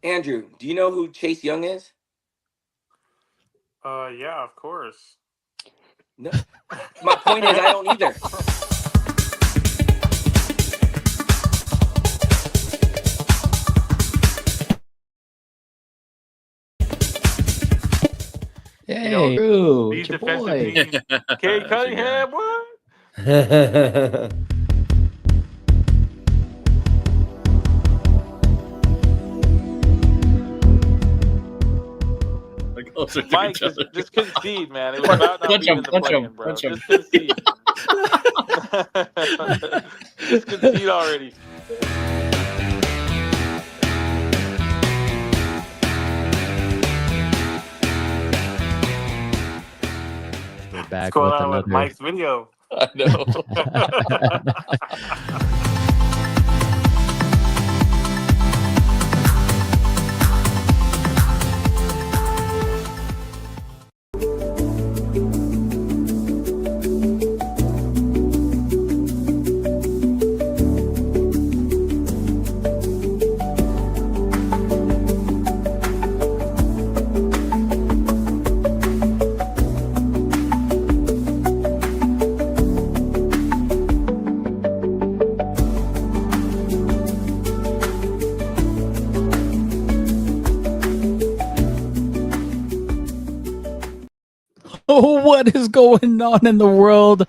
Andrew, do you know who Chase Young is? Yeah, of course. No. My point is, I don't either. Hey, Drew, These it's your defensive boy. teams. Kate Cunningham, what? Mike, just concede, man. It was about not being in the play-in, bro. Just concede. Just concede already. We're back What's going with on with another. Mike's video? I know. What is going on in the world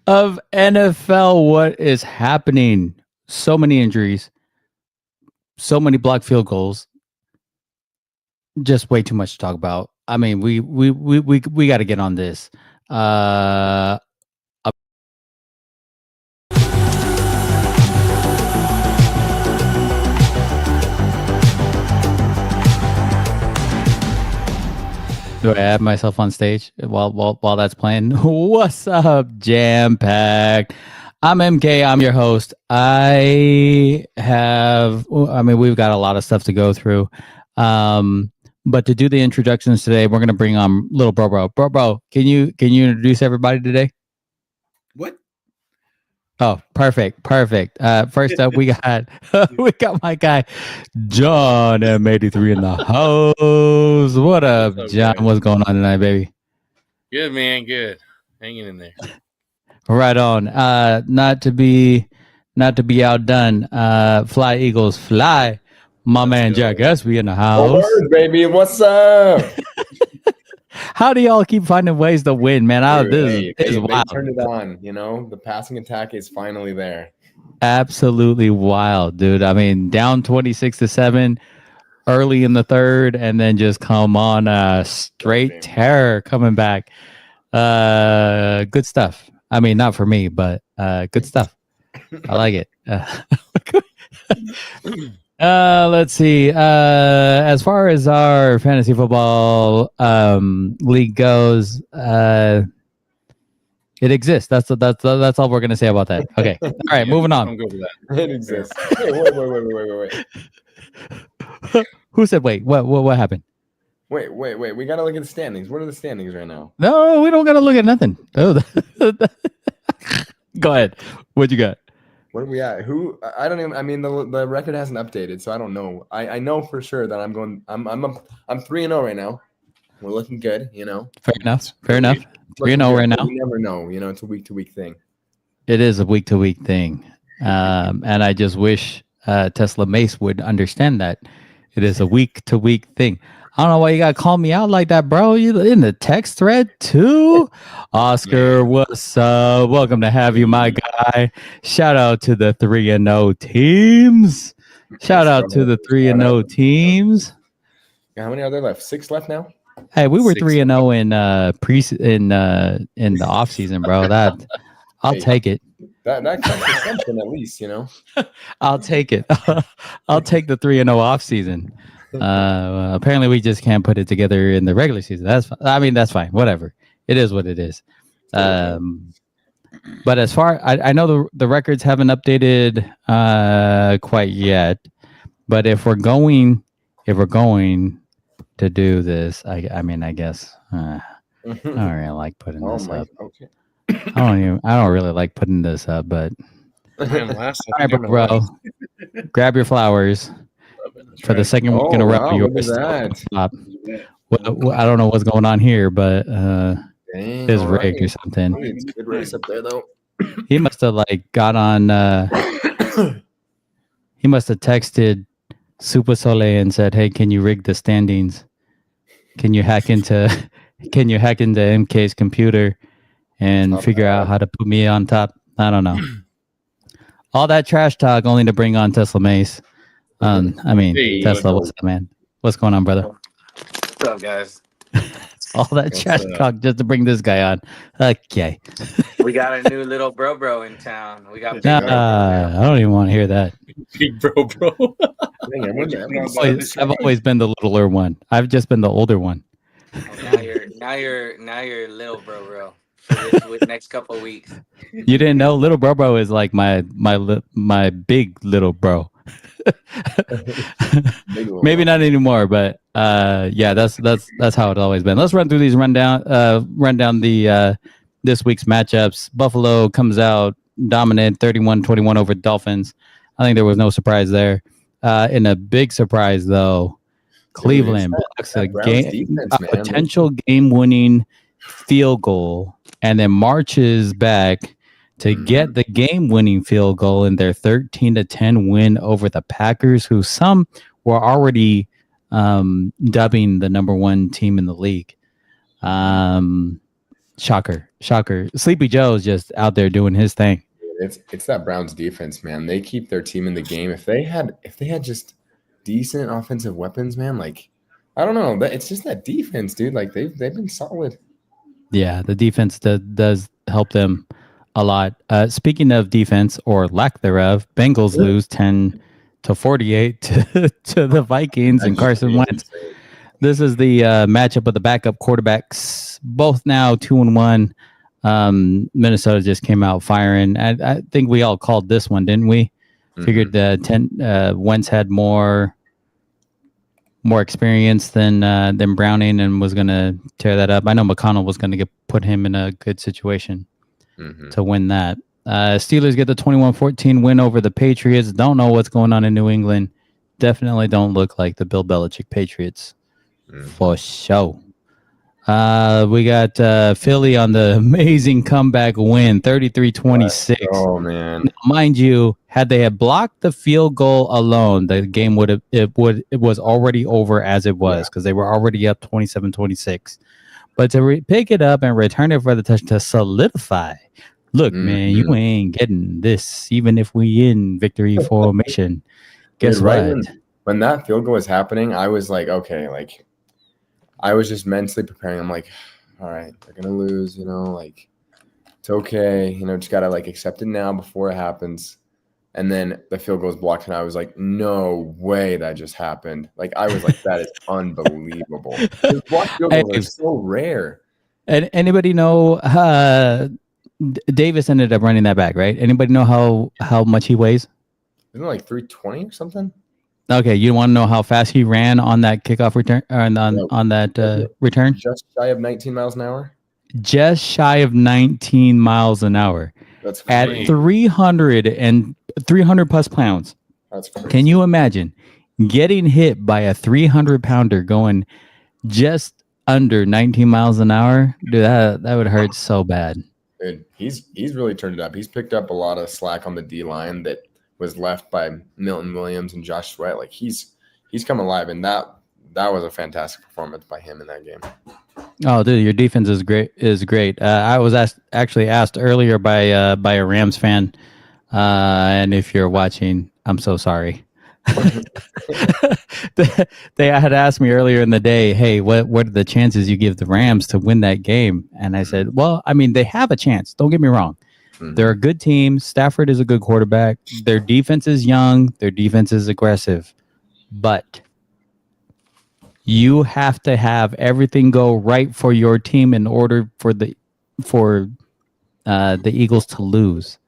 of NFL? What is happening? So many injuries, so many blocked field goals. Just way too much to talk about. I mean, we got to get on this. Do I add myself on stage while that's playing? What's up, JAMM Packed? I'm MK. I'm your host. We've got a lot of stuff to go through. But to do the introductions today, we're gonna bring on little bro. Bro, can you introduce everybody today? What? Oh, perfect. First up, we got my guy John M83 in the house. What up, John? Guys? What's going on tonight, baby? Good, man. Good. Hanging in there. Right on. Not to be outdone. Fly Eagles fly. My man Jack Espy in the house. Word, baby, what's up? How do y'all keep finding ways to win, man? This is wild. They turned it on, the passing attack is finally there. Absolutely wild, dude. I mean, down 26-7 early in the third, and then just come on straight terror coming back. Good stuff. I mean, not for me, but good stuff. I like it. Let's see. As far as our fantasy football league goes, it exists. That's all we're gonna say about that. Okay. All right. Moving on. I'm good with that. It exists. Hey, wait. Who said wait? What happened? Wait. We gotta look at the standings. What are the standings right now? No, we don't gotta look at nothing. Oh, go ahead. What you got? What are we at? Who? I don't even. I mean, the record hasn't updated, so I don't know. I know for sure that I'm 3-0 right now. We're looking good, Fair enough. 3-0 right now. You never know. It's a week-to-week thing. It is a week-to-week thing, and I just wish TeslaMase would understand that it is a week-to-week thing. I don't know why you gotta call me out like that, bro. You in the text thread too? Oscar, what's up? Welcome to have you, my guy. Shout out to the 3-0 teams. Shout out to the 3-0 teams. How many are there left? 6 left now. Hey, we were 3-0 in the off season, bro. That I'll take it. That counts for something at least, I'll take it. I'll take the 3-0 off season. Apparently we just can't put it together in the regular season. That's fine. I mean, that's fine. Whatever. It is what it is. But as far I know the records haven't updated quite yet. But if we're going to do this, I guess I don't really like putting this up. Okay. I don't really like putting this up, but Man, all right, bro. Grab your flowers. for the second week in a row. Wow, You're look at still that. top. Well, I don't know what's going on here, but Dang, it's all rigged or right. something. It's a good race up there, though. He must have like got on. He must have texted Super Soleil and said, "Hey, can you rig the standings? Can you hack into MK's computer and Top figure out dog. how to put me on top?" I don't know. All that trash talk only to bring on TeslaMase. I mean, Hey, Tesla, what's up, man? What's going on, brother? What's up, guys? All that What's trash up? talk just to bring this guy on. Okay. We got a new little bro in town. We got big Nah, bro bro. I don't even want to hear that. Big bro. Dang, I've always been the littler one. I've just been the older one. Now you're little bro for this next couple of weeks. You didn't know little bro is like my big little bro. Maybe not anymore, but yeah, that's how it's always been. Let's run through these run down the this week's matchups. Buffalo comes out dominant 31-21 over Dolphins. I think there was no surprise there. In a big surprise though, Cleveland blocks a potential game-winning field goal and then marches back to get the game-winning field goal in their 13-10 win over the Packers, who some were already dubbing the number one team in the league. Shocker. Sleepy Joe's just out there doing his thing. It's that Browns defense, man. They keep their team in the game. If they had just decent offensive weapons, man, like I don't know, it's just that defense, dude. Like they've been solid. Yeah, the defense does help them a lot. Speaking of defense or lack thereof, Bengals lose 10-48 to the Vikings and Carson Wentz. This is the matchup of the backup quarterbacks, both now 2-1. Minnesota just came out firing. I think we all called this one, didn't we? Figured Wentz had more experience than Browning and was going to tear that up. I know McConnell was going to put him in a good situation to win that. Steelers get the 21-14 win over the Patriots. Don't know what's going on in New England. Definitely don't look like the Bill Belichick Patriots for sure. We got Philly on the amazing comeback win, 33-26. Oh man! Mind you, had they had blocked the field goal alone, the game it was already over as it was because they were already up 27-26. But to pick it up and return it for the touch to solidify. Look, man, you ain't getting this even if we in victory formation. Guess what? When that field goal was happening, I was like, okay, like. I was just mentally preparing. I'm like, all right, they're going to lose, like it's okay. Just got to like accept it now before it happens. And then the field goal was blocked and I was like, no way that just happened. Like I was like, that is unbelievable. Blocked field goals are so rare. And anybody know Davis ended up running that back, right? Anybody know how much he weighs? Isn't it like 320 or something? Okay, you want to know how fast he ran on that kickoff return on that return? Just shy of 19 miles an hour. Just shy of 19 miles an hour. That's crazy. At 300 plus pounds. That's crazy. Can you imagine getting hit by a 300-pounder going just under 19 miles an hour? Dude, that would hurt so bad. Dude, he's really turned it up. He's picked up a lot of slack on the D line that was left by Milton Williams and Josh Sweat. Like he's come alive, and that was a fantastic performance by him in that game. Oh, dude, your defense is great. I was actually asked earlier by a Rams fan, and if you're watching, I'm so sorry. They had asked me earlier in the day, hey, what are the chances you give the Rams to win that game? And I said, well, I mean, they have a chance. Don't get me wrong. They're a good team. Stafford is a good quarterback. Their defense is young. Their defense is aggressive. But you have to have everything go right for your team in order for the Eagles to lose.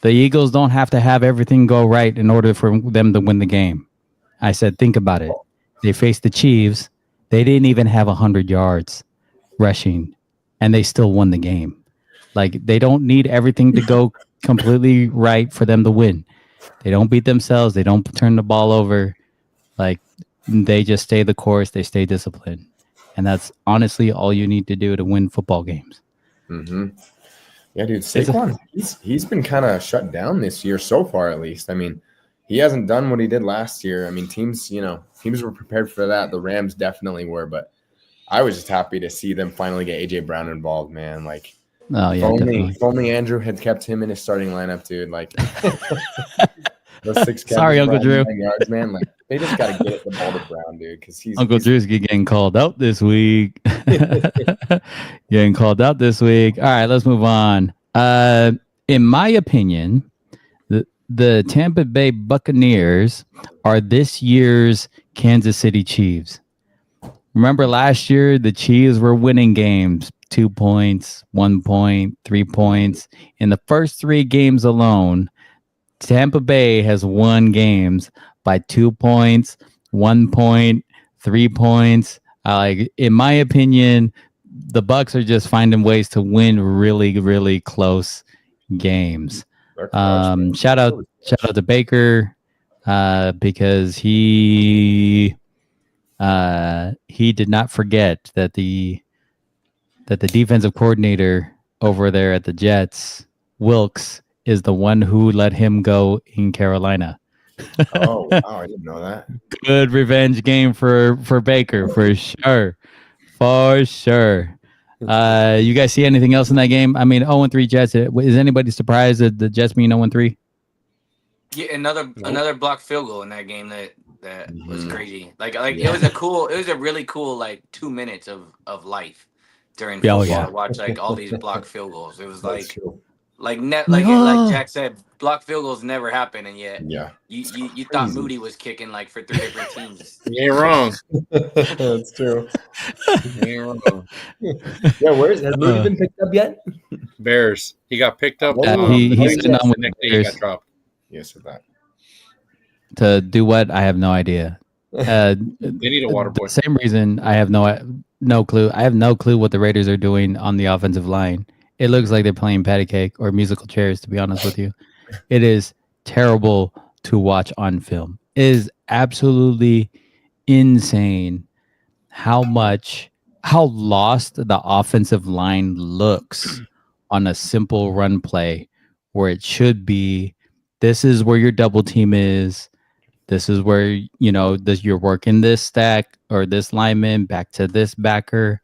The Eagles don't have to have everything go right in order for them to win the game. I said, think about it. They faced the Chiefs. They didn't even have 100 yards rushing, and they still won the game. Like, they don't need everything to go completely right for them to win. They don't beat themselves. They don't turn the ball over. Like they just stay the course, they stay disciplined, and that's honestly all you need to do to win football games. Mm-hmm. Yeah, dude, Saquon, he's been kind of shut down this year so far, at least. I mean, he hasn't done what he did last year. I mean, teams were prepared for that. The Rams definitely were, but I was just happy to see them finally get AJ Brown involved, man. Like, if only Andrew had kept him in his starting lineup, dude. Like, those 6 catches, sorry, Uncle Drew. Yards, man. Like, they just got to get the ball to Brown, dude, because Uncle Drew's getting called out this week. Getting called out this week. All right, let's move on. In my opinion, the Tampa Bay Buccaneers are this year's Kansas City Chiefs. Remember last year, the Chiefs were winning games 2 points, 1 point, 3 points. In the first 3 games alone, Tampa Bay has won games by 2 points, 1 point, 3 points. In my opinion, the Bucs are just finding ways to win really, really close games. Shout out to Baker because he did not forget that the defensive coordinator over there at the Jets, Wilkes, is the one who let him go in Carolina. Oh, wow, I didn't know that. Good revenge game for Baker, for sure. For sure. You guys see anything else in that game? I mean, 0-3 Jets. Is anybody surprised that the Jets being 0-3? Yeah, another blocked field goal in that game that was crazy. It was a really cool 2 minutes of life during football to watch all these blocked field goals. It was like Jack said, blocked field goals never happen, and yet you thought Moody was kicking for 3 different teams. You ain't wrong. That's true. You ain't wrong. Yeah, has Moody been picked up yet? Bears. He got picked up. He's sitting on with the next day Bears. he got dropped. Yes, with that. To do what? I have no idea. They need a water boy. The same reason I have no clue. I have no clue what the Raiders are doing on the offensive line. It looks like they're playing patty cake or musical chairs, to be honest with you. It is terrible to watch on film. It is absolutely insane how lost the offensive line looks on a simple run play where it should be, this is where your double team is. This is where, you're working this stack or this lineman back to this backer.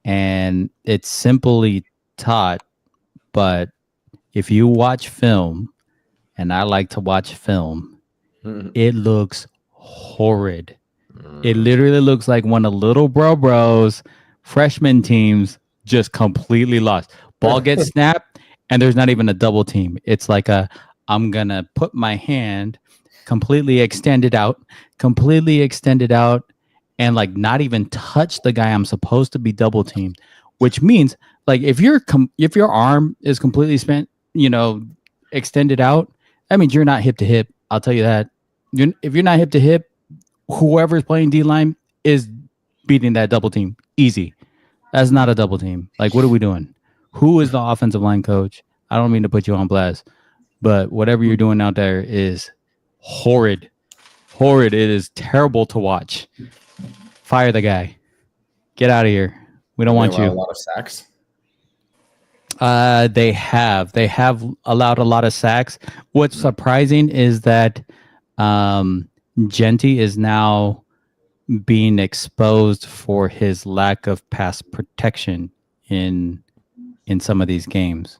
And it's simply taught, but if you watch film, and I like to watch film, it looks horrid. It literally looks like one of little bros freshman teams just completely lost. Ball gets snapped and there's not even a double team. It's like I'm gonna put my hand completely extended out and not even touch the guy I'm supposed to be double teamed, which means if your arm is completely spent, extended out, that means you're not hip to hip. I'll tell you that. If you're not hip to hip, whoever's playing D-line is beating that double team. Easy. That's not a double team. What are we doing? Who is the offensive line coach? I don't mean to put you on blast, but whatever you're doing out there is horrid. Horrid. It is terrible to watch. Fire the guy. Get out of here. We don't want you. A lot of sacks. They have allowed a lot of sacks. What's surprising is that Genty is now being exposed for his lack of pass protection in some of these games.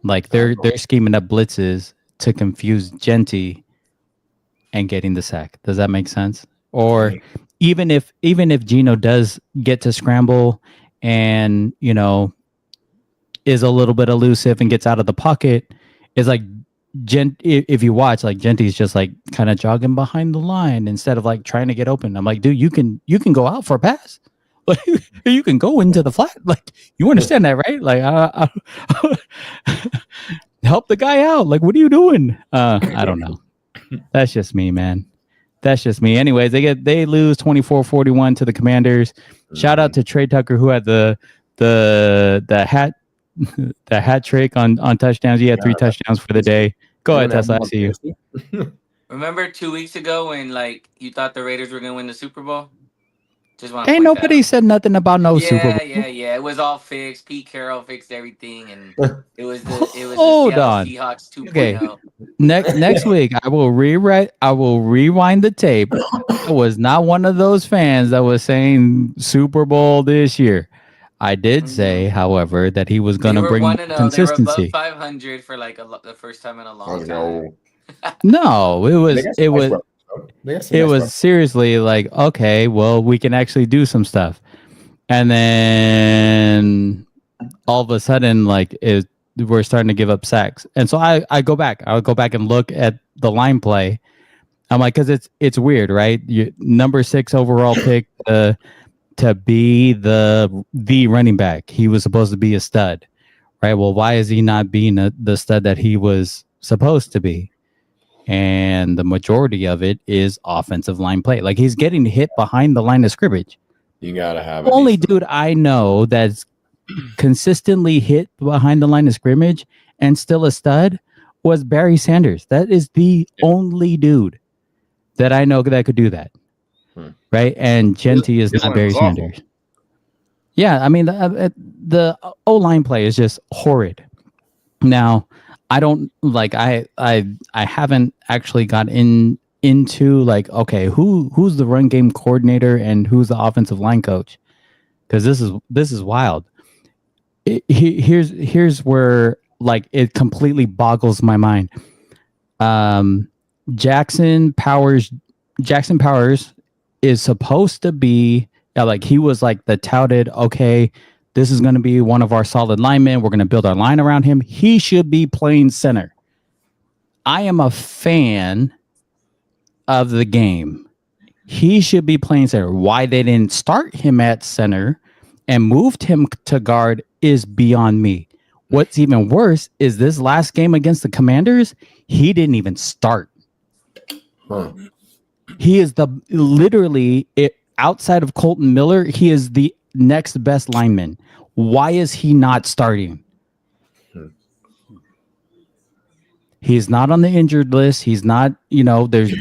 They're scheming up blitzes to confuse Genty and getting the sack. Does that make sense? Or even if Gino does get to scramble and is a little bit elusive and gets out of the pocket, it's if you watch, Genty's just kind of jogging behind the line instead of trying to get open. I'm like, dude, you can go out for a pass. You can go into the flat. You understand that, right? Help the guy out. What are you doing? I don't know. That's just me, man. That's just me. Anyways, they lose 24-41 to the Commanders. Shout out to Trey Tucker, who had the hat trick on touchdowns. He had 3 touchdowns for the day. Go ahead, Tesla. I see you. Remember 2 weeks ago when like you thought the Raiders were gonna win the Super Bowl? Just want to Ain't point that nobody out. said nothing about no Super Bowl. Yeah. It was all fixed. Pete Carroll fixed everything, and it was the Hold Seattle on. Seahawks Okay. 2.0. Next week, I will rewind the tape. I was not one of those fans that was saying Super Bowl this year. I did say, however, that he was going They to were bring 1-0. They were above consistency. 500 for like the first time in a long Let's time. go. No, it was They got some nice weapons, though. They got some it nice was weapons. seriously like, okay, well, we can actually do some stuff. And then all of a sudden, like, we're starting to give up sacks. And so I go back. I would go back and look at the line play. I'm like, because it's weird, right? Number 6 overall pick to be the running back. He was supposed to be a stud, right? Well, why is he not being the stud that he was supposed to be? And the majority of it is offensive line play. Like, he's getting hit behind the line of scrimmage. You gotta have The only dude I know that's consistently hit behind the line of scrimmage and still a stud was Barry Sanders. That is the only dude that I know that could do that. Right? And Genty is not Barry Sanders. Yeah, I mean, the O-line play is just horrid. Now, I don't like I haven't actually got into like, okay, who's the run game coordinator and who's the offensive line coach? Because this is wild. Here's where like it completely boggles my mind. Jackson Powers is supposed to be like, he was like the touted, okay, this is going to be one of our solid linemen. We're going to build our line around him. He should be playing center. I am a fan of the game. He should be playing center. Why they didn't start him at center and moved him to guard is beyond me. What's even worse is this last game against the Commanders, he didn't even start. He is outside of Colton Miller, he is the next best lineman. Why is he not starting? He's not on the injured list. He's not, there's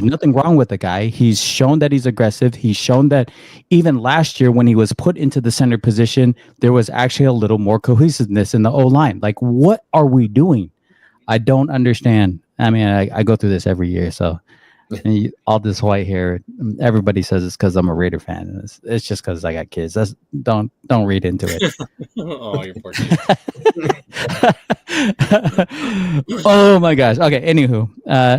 nothing wrong with the guy. He's shown that he's aggressive. He's shown that even last year when he was put into the center position, there was actually a little more cohesiveness in the O-line. Like, what are we doing? I don't understand. I mean, I go through this every year, so all this white hair, everybody says it's because I'm a Raider fan. It's just because I got kids. Don't read into it. Oh, you're poor kid. Oh my gosh. Okay. Anywho,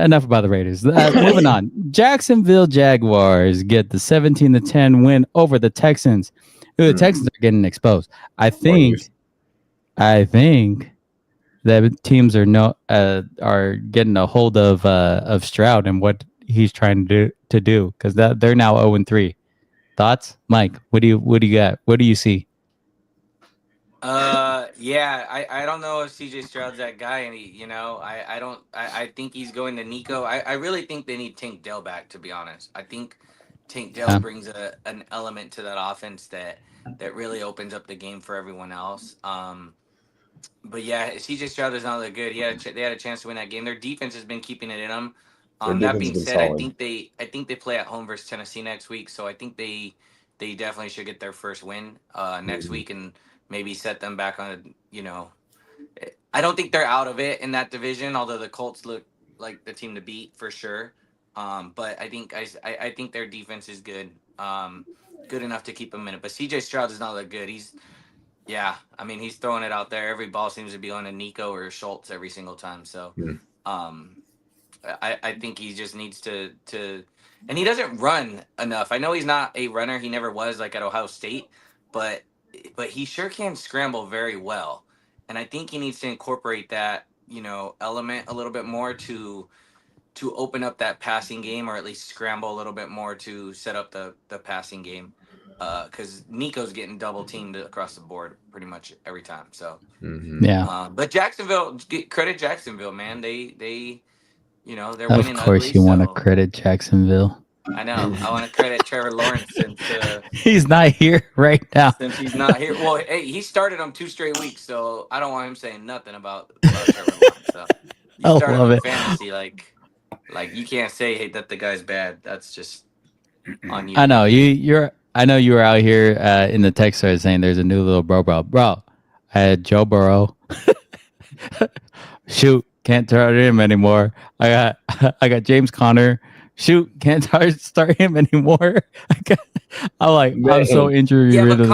enough about the Raiders. Moving on. Jacksonville Jaguars get the 17-10 win over the Texans. The Texans are getting exposed. I think that teams are getting a hold of Stroud and what he's trying to do because they're now 0-3. Thoughts, Mike? What do you got? What do you see? I don't know if CJ Stroud's that guy, and I think he's going to Nico. I really think they need Tank Dell back, to be honest. I think Tank Dell brings an element to that offense that really opens up the game for everyone else. But yeah, CJ Stroud is not that good. They had a chance to win that game. Their defense has been keeping it in them. That being said, solid. I think they play at home versus Tennessee next week, so I think they definitely should get their first win next week and maybe set them back on. I don't think they're out of it in that division, although the Colts look like the team to beat for sure. But I think their defense is good, good enough to keep them in it. But CJ Stroud is not that good. He's throwing it out there. Every ball seems to be on a Nico or a Schultz every single time. So, I think he just needs to, and he doesn't run enough. I know he's not a runner. He never was, like at Ohio State, but he sure can scramble very well. And I think he needs to incorporate that, element a little bit more to open up that passing game, or at least scramble a little bit more to set up the passing game. Because Nico's getting double teamed across the board pretty much every time. So but Jacksonville, credit Jacksonville, man. They they're winning. Of course, you want to credit Jacksonville. I know. I want to credit Trevor Lawrence since he's not here right now. Since he's not here, well, hey, he started them 2 straight weeks, so I don't want him saying nothing about Trevor Lawrence. So you started him in fantasy, like Like you can't say hey that the guy's bad. That's just on you. I know I know you were out here in the text thread saying there's a new little bro. I had Joe Burrow. Shoot, can't start him anymore. I got James Conner. Shoot, can't start him anymore. I'm so injury Yeah, but ridden.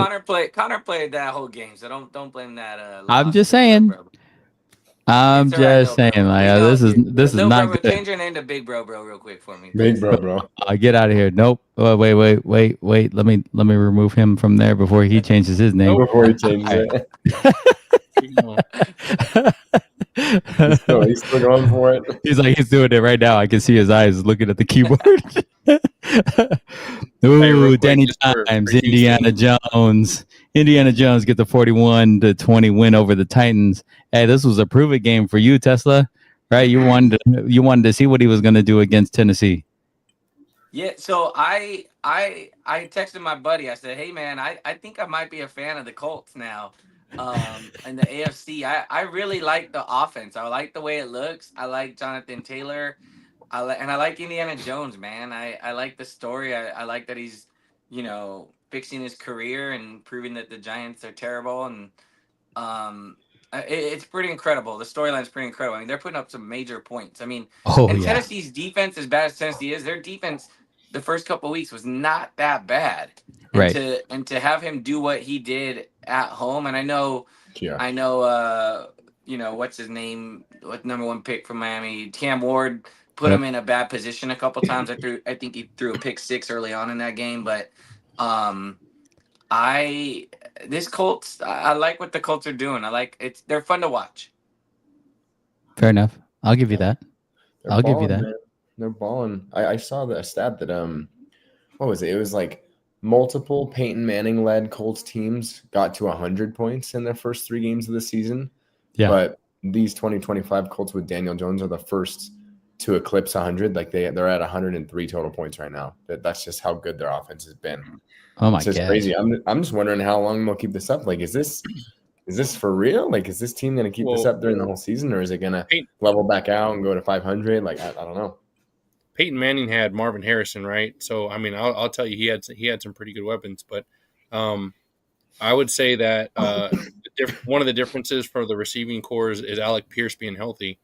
Connor played that whole game, so don't blame that. I'm just saying. I'm just saying, like this is not good. Change your name to Big Bro real quick for me. Big bro. Get out of here. Nope. Wait. Let me remove him from there before he changes his name. Before he changes it. He's still going for it. He's doing it right now. I can see his eyes looking at the keyboard. Ooh, Danny Dimes, Indiana Jones. Indiana Jones get the 41-20 win over the Titans. Hey, this was a prove it game for you, Tesla. Right? You wanted to see what he was going to do against Tennessee. Yeah, so I texted my buddy. I said, "Hey man, I think I might be a fan of the Colts now." In the AFC, I really like the offense. I like the way it looks. I like Jonathan Taylor. I like Indiana Jones, man. I like the story. I like that he's, fixing his career and proving that the Giants are terrible. And it's pretty incredible. The storyline's pretty incredible. I mean, they're putting up some major points. I mean, Tennessee's defense, as bad as Tennessee is, their defense the first couple of weeks was not that bad. Right. And to have him do what he did at home, and I know, what's his name? What number 1 pick from Miami? Cam Ward put him in a bad position a couple times. I think he threw a pick 6 early on in that game, but this Colts, I like what the Colts are doing. They're fun to watch. Fair enough. I'll give you that. I'll give you that. Man. They're balling. I saw the stat that what was it? It was like multiple Peyton Manning led Colts teams got to 100 points in their first 3 games of the season. Yeah. But these 2025 Colts with Daniel Jones are the first to eclipse 100. Like they're at 103 total points right now. That's just how good their offense has been. Oh my god, it's just crazy. I'm just wondering how long they'll keep this up. Like, is this for real? Like, is this team going to keep this up during the whole season, or is it going to level back out and go to 500? Like, I don't know. Peyton Manning had Marvin Harrison, right? So, I mean, I'll tell you, he had some pretty good weapons, but I would say that one of the differences for the receiving corps is Alec Pierce being healthy.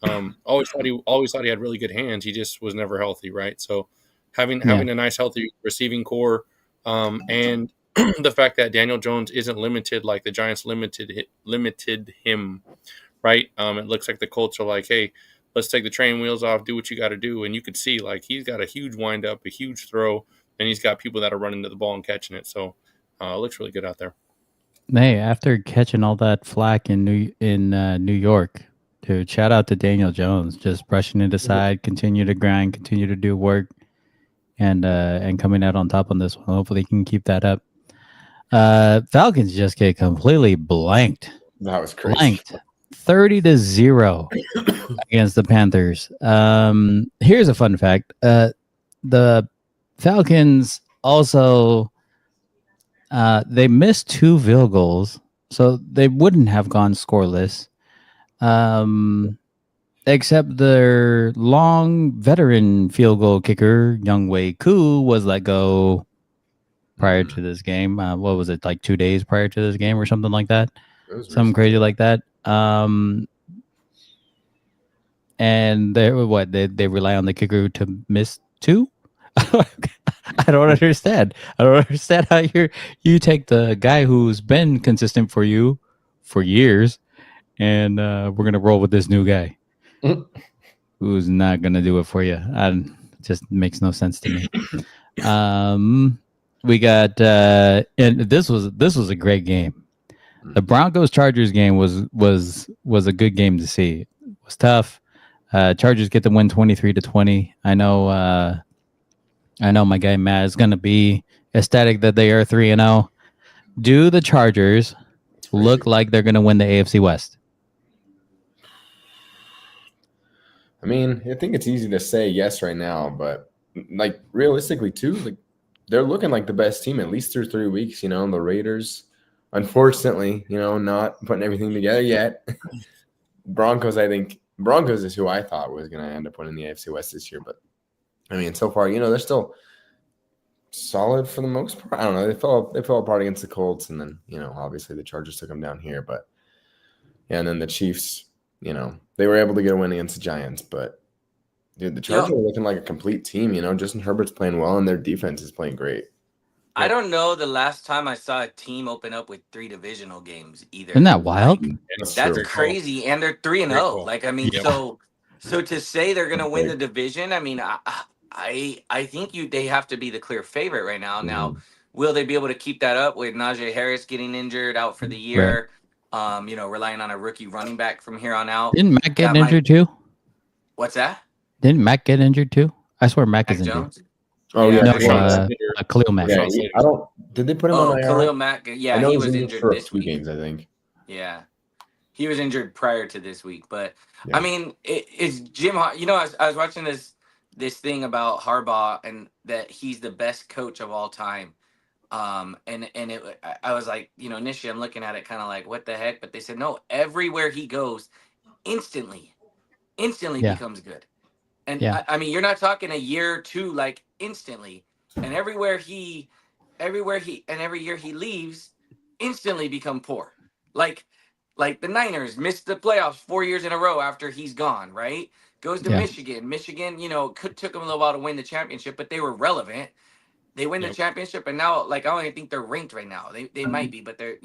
Always thought he had really good hands. He just was never healthy, right? So, having a nice healthy receiving corps, and the fact that Daniel Jones isn't limited like the Giants limited him, right? It looks like the Colts are like, hey, let's take the training wheels off, do what you got to do. And you could see, like, he's got a huge windup, a huge throw, and he's got people that are running to the ball and catching it. So it looks really good out there. Hey, after catching all that flack in New York, dude, shout out to Daniel Jones, just brushing it aside, continue to grind, continue to do work, and coming out on top on this one. Hopefully he can keep that up. Falcons just get completely blanked. That was crazy. Blanked. 30-0 against the Panthers. Here's a fun fact. The Falcons also they missed 2 field goals, so they wouldn't have gone scoreless. Except their long veteran field goal kicker, Younghoe Koo, was let go prior to this game. What was it, like 2 days prior to this game or something like that? Something crazy like that. And they rely on the kicker to miss 2. I don't understand. I don't understand how you take the guy who's been consistent for you for years, and we're gonna roll with this new guy who's not gonna do it for you. It just makes no sense to me. We got and this was a great game. The Broncos Chargers game was a good game to see. It was tough. Chargers get the win 23-20. I know my guy Matt is gonna be ecstatic that they are 3-0. Do the Chargers look like they're gonna win the AFC West? I mean, I think it's easy to say yes right now, but like realistically too, like they're looking like the best team at least through 3 weeks. The Raiders, unfortunately, not putting everything together yet. Broncos, I think Broncos is who I thought was going to end up winning the AFC West this year. But, I mean, so far, they're still solid for the most part. I don't know. They fell apart against the Colts, and then, obviously the Chargers took them down here. But, yeah, and then the Chiefs, they were able to get a win against the Giants. But, dude, the Chargers are looking like a complete team. Justin Herbert's playing well, and their defense is playing great. I don't know the last time I saw a team open up with 3 divisional games either. Isn't that wild? That's crazy, and they're 3-0. Like, I mean, so to say they're going to win the division, I mean, I think they have to be the clear favorite right now. Now, will they be able to keep that up with Najee Harris getting injured out for the year? Right. Relying on a rookie running back from here on out. Didn't Mac get injured too? What's that? Didn't Mac get injured too? I swear Mac is injured. Jones? Oh yeah, no, Khalil Mack. Yeah, I don't. Did they put him on IR? Khalil Mack. Yeah, he was injured for this 2 week. games, I think. Yeah, he was injured prior to this week. But I mean, it's Jim. I was watching this thing about Harbaugh and that he's the best coach of all time. I was like, initially I'm looking at it kind of like, what the heck? But they said no. Everywhere he goes, instantly becomes good. And I mean, you're not talking a year or 2, like instantly. And every year he leaves, instantly become poor. Like the Niners missed the playoffs 4 years in a row after he's gone, right? Goes to Michigan. Michigan, took them a little while to win the championship, but they were relevant. They win the championship, and now, like, I don't even think they're ranked right now. They might be, but they're,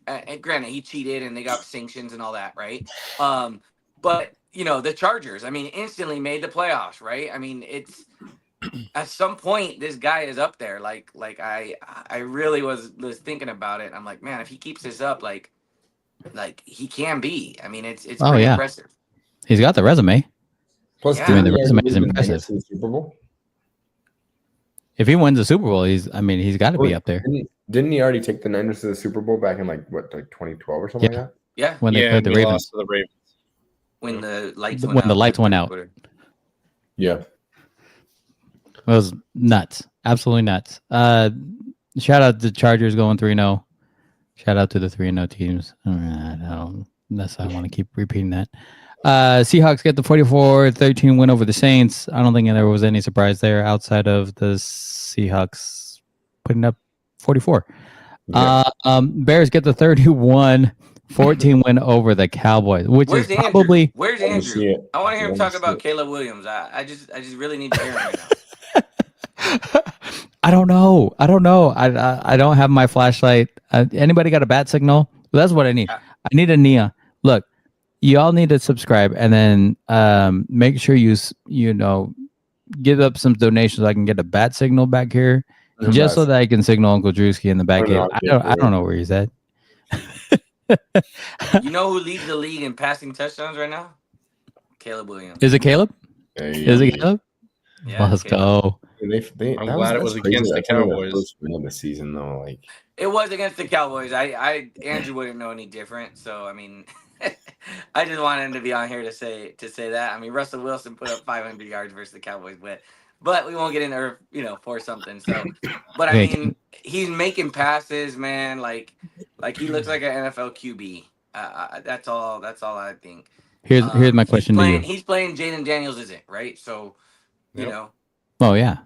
and granted, he cheated and they got sanctions and all that, right? But the Chargers, I mean, instantly made the playoffs, right? I mean, it's at some point this guy is up there. Like I really was thinking about it. I'm like, man, if he keeps this up, like he can be. I mean, it's pretty impressive. He's got the resume. Plus, the resume is impressive. Super Bowl. If he wins the Super Bowl, he's got to be up there. Didn't he already take the Niners to the Super Bowl back in like 2012 or something like that? Yeah, when they played the Ravens. Lost to the Ravens. When the lights went out. Yeah. It was nuts. Absolutely nuts. Shout out to Chargers going 3-0. Shout out to the 3-0 teams. That's why I want to keep repeating that. Seahawks get the 44-13 win over the Saints. I don't think there was any surprise there outside of the Seahawks putting up 44. Yeah. Bears get the 31-14 win over the Cowboys, which Where's is probably... Where's Andrew? I want to hear him talk about Caleb Williams. I just really need to hear him right now. I don't know. I don't have my flashlight. Anybody got a bat signal? Well, that's what I need. I need a Nia. Look, you all need to subscribe and then make sure you give up some donations so I can get a bat signal back here, just so that I can signal Uncle Drewski in the back end. I don't know where he's at. You know who leads the league in passing touchdowns right now? Caleb Williams. Is it Caleb? Is it Caleb? Yeah, let's go. I'm glad it was against the Cowboys. In the season, though, like it was against the Cowboys. Andrew wouldn't know any different. So I mean, I just wanted him to be on here to say that. I mean, Russell Wilson put up 500 yards versus the Cowboys, but we won't get into for something. So, but I mean, he's making passes, man. Like he looks like an NFL QB. That's all I think. Here's my question to you. He's playing Jaden Daniels, is it right? So. Oh yeah.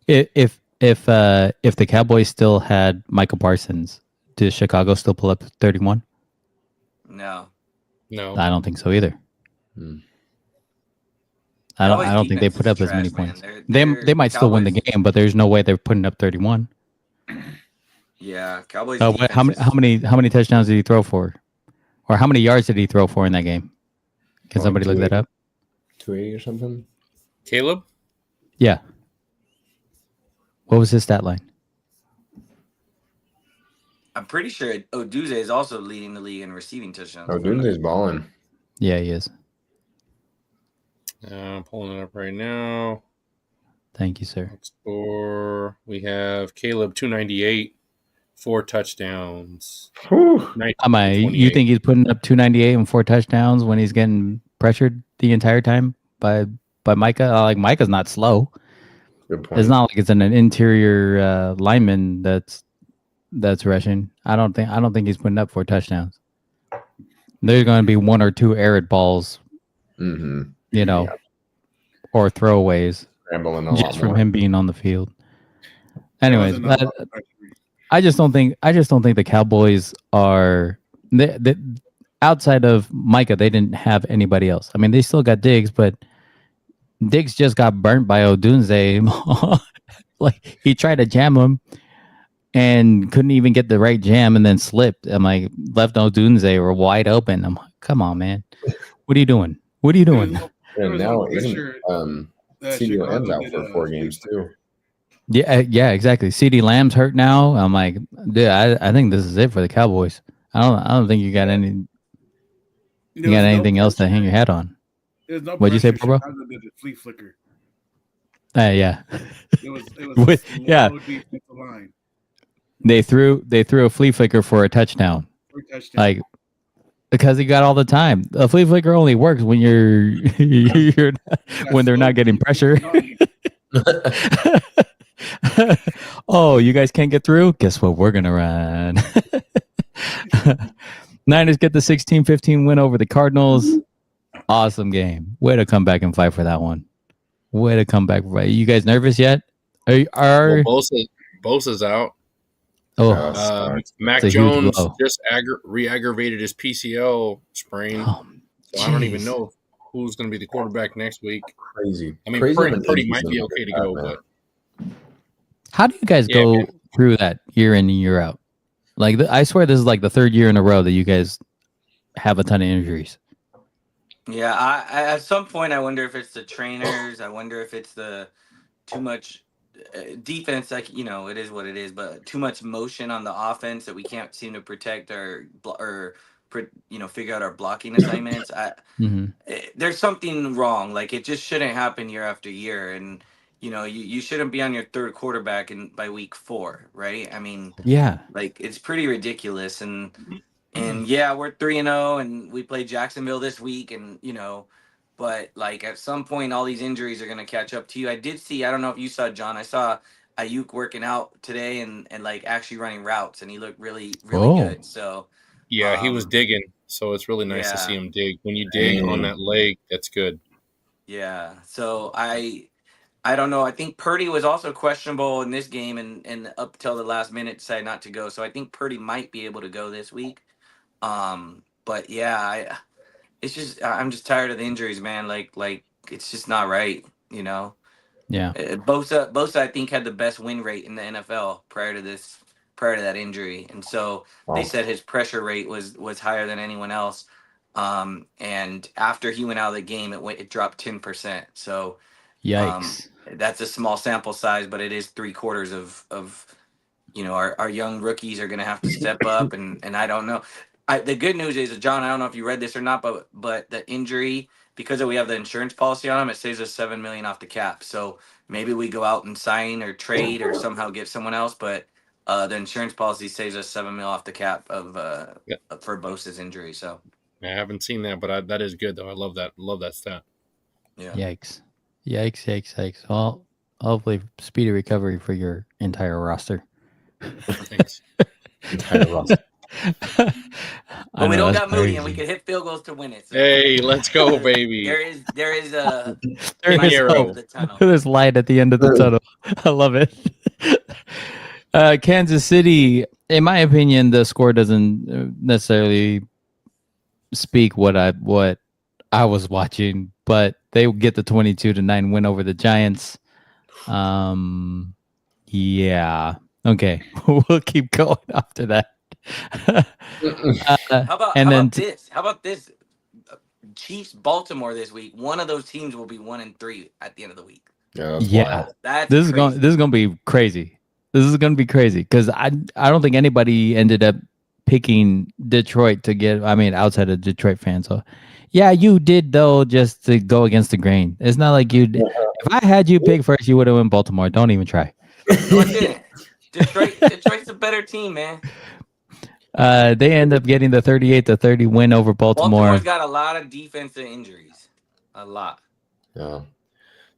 If the Cowboys still had Michael Parsons, does Chicago still pull up 31? No. I don't think so either. I don't think they put up as many points. They might still win the game, but there's no way they're putting up 31. Yeah, Cowboys. How many touchdowns did he throw for, or how many yards did he throw for in that game? Can somebody look that up? 280 or something. Caleb. Yeah. What was his stat line? I'm pretty sure Odunze is also leading the league in receiving touchdowns. Odunze's balling. Yeah, he is. I'm pulling it up right now. Thank you, sir. Score. We have Caleb 298, 4 touchdowns. You think he's putting up 298 and 4 touchdowns when he's getting pressured the entire time by Micah? Like Micah's not slow. Good point. It's not like it's an interior lineman that's rushing. I don't think he's putting up 4 touchdowns. There's going to be 1 or 2 arid balls you know, or throwaways just from him being on the field. Anyways, I just don't think the Cowboys are outside of Micah. They didn't have anybody else. I mean, they still got Diggs, but Diggs just got burnt by Odunze. Like he tried to jam him and couldn't even get the right jam, and then slipped. I'm like, left Odunze were wide open. I'm like, come on, man, what are you doing? What are you doing? And now isn't CeeDee Lamb's out for 4 games too? Yeah, exactly. CeeDee Lamb's hurt now. I'm like, dude, I think this is it for the Cowboys. I don't think you got anything else to hang your hat on. What'd you say, bro? Flea flicker. Yeah. It was yeah. Line. They threw a flea flicker for a touchdown. Like, because he got all the time. A flea flicker only works when you're when they're not getting pressure. Oh, you guys can't get through? Guess what? We're gonna run. Niners get the 16-15 win over the Cardinals. Awesome game. Way to come back and fight for that one. Way to come back. You guys nervous yet? Well, Bosa's out. Oh, Mac Jones just re-aggravated his PCL sprain. So I don't even know who's going to be the quarterback next week. Crazy. I mean, Purdy might be okay to go, but how do you guys go through that year in and year out? Like, I swear this is like the 3rd year in a row that you guys have a ton of injuries. Yeah, I at some point I wonder if it's the trainers. I wonder if it's the too much defense. Like, you know, it is what it is, but too much motion on the offense that we can't seem to protect or figure out our blocking assignments. There's something wrong. Like, it just shouldn't happen year after year, and you know, you shouldn't be on your 3rd quarterback by week 4, right? I mean, yeah, like, it's pretty ridiculous. And yeah, we're 3-0 and we play Jacksonville this week, and you know, but like at some point all these injuries are going to catch up to you. I did see, I don't know if you saw, John, I saw Ayuk working out today and like actually running routes, and he looked really good. So yeah, he was digging, so it's really nice to see him dig. When you dig on that leg, that's good. Yeah, so I don't know. I think Purdy was also questionable in this game, and up till the last minute decided not to go. So I think Purdy might be able to go this week. But yeah, I'm just tired of the injuries, man. Like it's just not right, you know. Yeah. Bosa I think had the best win rate in the NFL prior to that injury, and so they said his pressure rate was higher than anyone else. And after he went out of the game, it dropped 10%. So yikes. That's a small sample size, but it is 3/4 of you know, our young rookies are going to have to step up, and I don't know. The good news is, John, I don't know if you read this or not, but the injury, because we have the insurance policy on them, it saves us $7 million off the cap. So maybe we go out and sign or trade or somehow get someone else, but the insurance policy saves us $7 million off the cap for Bosa's injury. So I haven't seen that, but that is good though. I love that stat. Yeah. Yikes. Well, hopefully speedy recovery for your entire roster. Thanks. Entire roster. But we don't got Moody, and we can hit field goals to win it. So. Hey, let's go, baby! there is a arrow. There's light at the end of the tunnel. I love it. Kansas City, in my opinion, the score doesn't necessarily speak what I was watching, but they get the 22-9 win over the Giants. Yeah. Okay, we'll keep going after that. How about this? Chiefs Baltimore this week. One of those teams will be 1-3 at the end of the week. Yeah, this is going to be crazy. This is going to be crazy because I don't think anybody ended up picking Detroit to get. I mean, outside of Detroit fans. So yeah, you did though, just to go against the grain. It's not like you. If I had you pick first, you would have won Baltimore. Don't even try. No, I didn't. Detroit's a better team, man. They end up getting the 38-30 win over Baltimore. Baltimore's got a lot of defensive injuries. A lot. Yeah.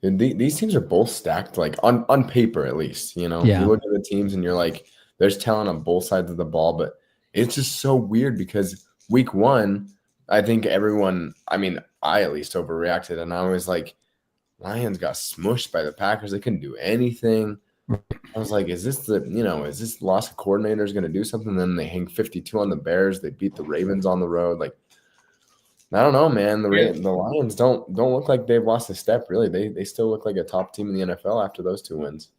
And these teams are both stacked, like on paper at least. You know, yeah. You look at the teams and you're like, there's talent on both sides of the ball, but it's just so weird because week 1, I think everyone, I mean, I at least overreacted, and I was like, Lions got smushed by the Packers. They couldn't do anything. I was like, is this loss of coordinators going to do something? Then they hang 52 on the Bears. They beat the Ravens on the road. Like, I don't know, man. The Lions don't look like they've lost a step, really. They still look like a top team in the NFL after those 2 wins.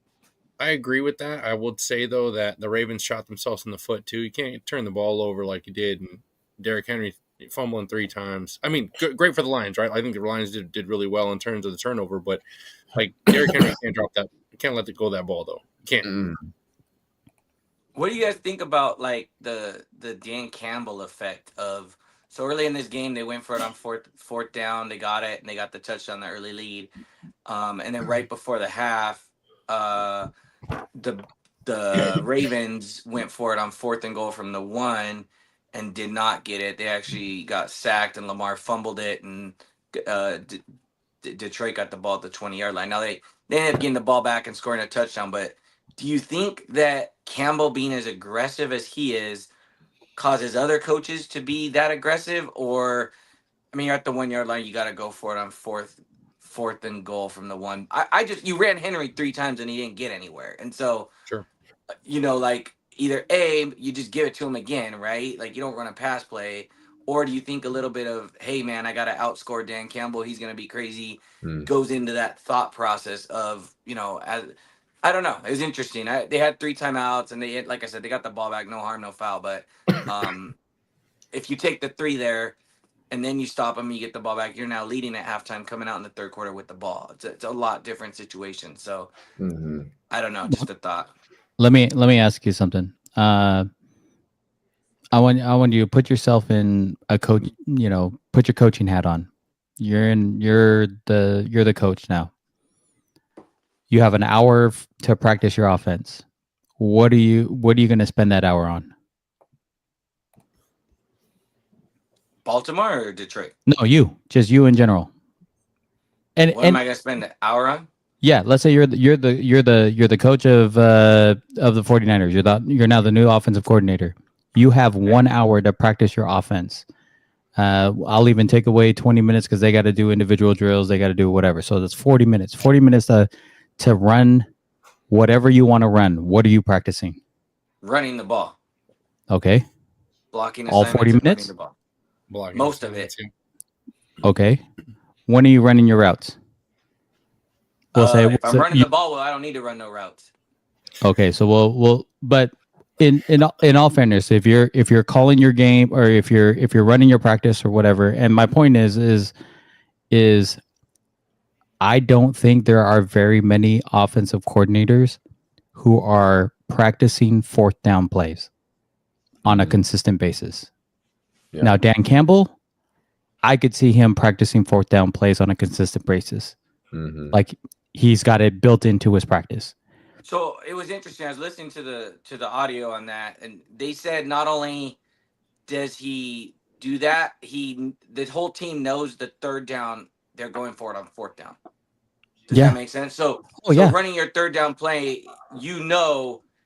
I agree with that. I would say, though, that the Ravens shot themselves in the foot, too. You can't turn the ball over like you did, and Derrick Henry fumbling 3 times. I mean, great for the Lions, right? I think the Lions did really well in terms of the turnover, but, like, Derrick Henry can't drop that. You can't let it go that ball, though. You can't. Mm. What do you guys think about, like, the Dan Campbell effect of – so early in this game, they went for it on fourth down. They got it, and they got the touchdown, the early lead. And then right before the half, the Ravens went for it on 4th and goal from the 1 and did not get it. They actually got sacked, and Lamar fumbled it, and Detroit got the ball at the 20-yard line. Now, they ended up getting the ball back and scoring a touchdown, but do you think that Campbell being as aggressive as he is causes other coaches to be that aggressive? Or, I mean, you're at the 1-yard line, you got to go for it on fourth and goal from the 1. You ran Henry 3 times and he didn't get anywhere. And so, sure, like, either A, you just give it to him again, right? Like, you don't run a pass play. Or do you think a little bit of, hey, man, I got to outscore Dan Campbell, he's going to be crazy, goes into that thought process of, I don't know. It was interesting. They had 3 timeouts, and they, like I said, they got the ball back, no harm, no foul. But if you take the 3 there, and then you stop them, you get the ball back, you're now leading at halftime, coming out in the 3rd quarter with the ball. It's a lot different situation. So I don't know, just a thought. Let me ask you something. I want you to put yourself in a coach. Put your coaching hat on. You're the coach now. You have an hour to practice your offense. What are you going to spend that hour on? Baltimore or Detroit? No, just you in general. And what am I going to spend an hour on? Yeah, let's say you're the coach of the 49ers. You're now the new offensive coordinator. You have 1 hour to practice your offense. I'll even take away 20 minutes because they got to do individual drills. They got to do whatever. So that's 40 minutes. 40 minutes to run whatever you want to run. What are you practicing? Running the ball. Okay. Blocking all 40 minutes. Running the ball. Blocking most of it. Okay. When are you running your routes? If I'm running the ball, I don't need to run no routes. Okay, so we'll but in all fairness, if you're calling your game or if you're running your practice or whatever, and my point is I don't think there are very many offensive coordinators who are practicing 4th down plays on a consistent basis. Yeah. Now, Dan Campbell, I could see him practicing 4th down plays on a consistent basis. Mm-hmm. Like he's got it built into his practice. So it was interesting. I was listening to the audio on that, and they said not only does he do that, the whole team knows the 3rd down they're going for it on 4th down. Does that make sense? So running your 3rd down play,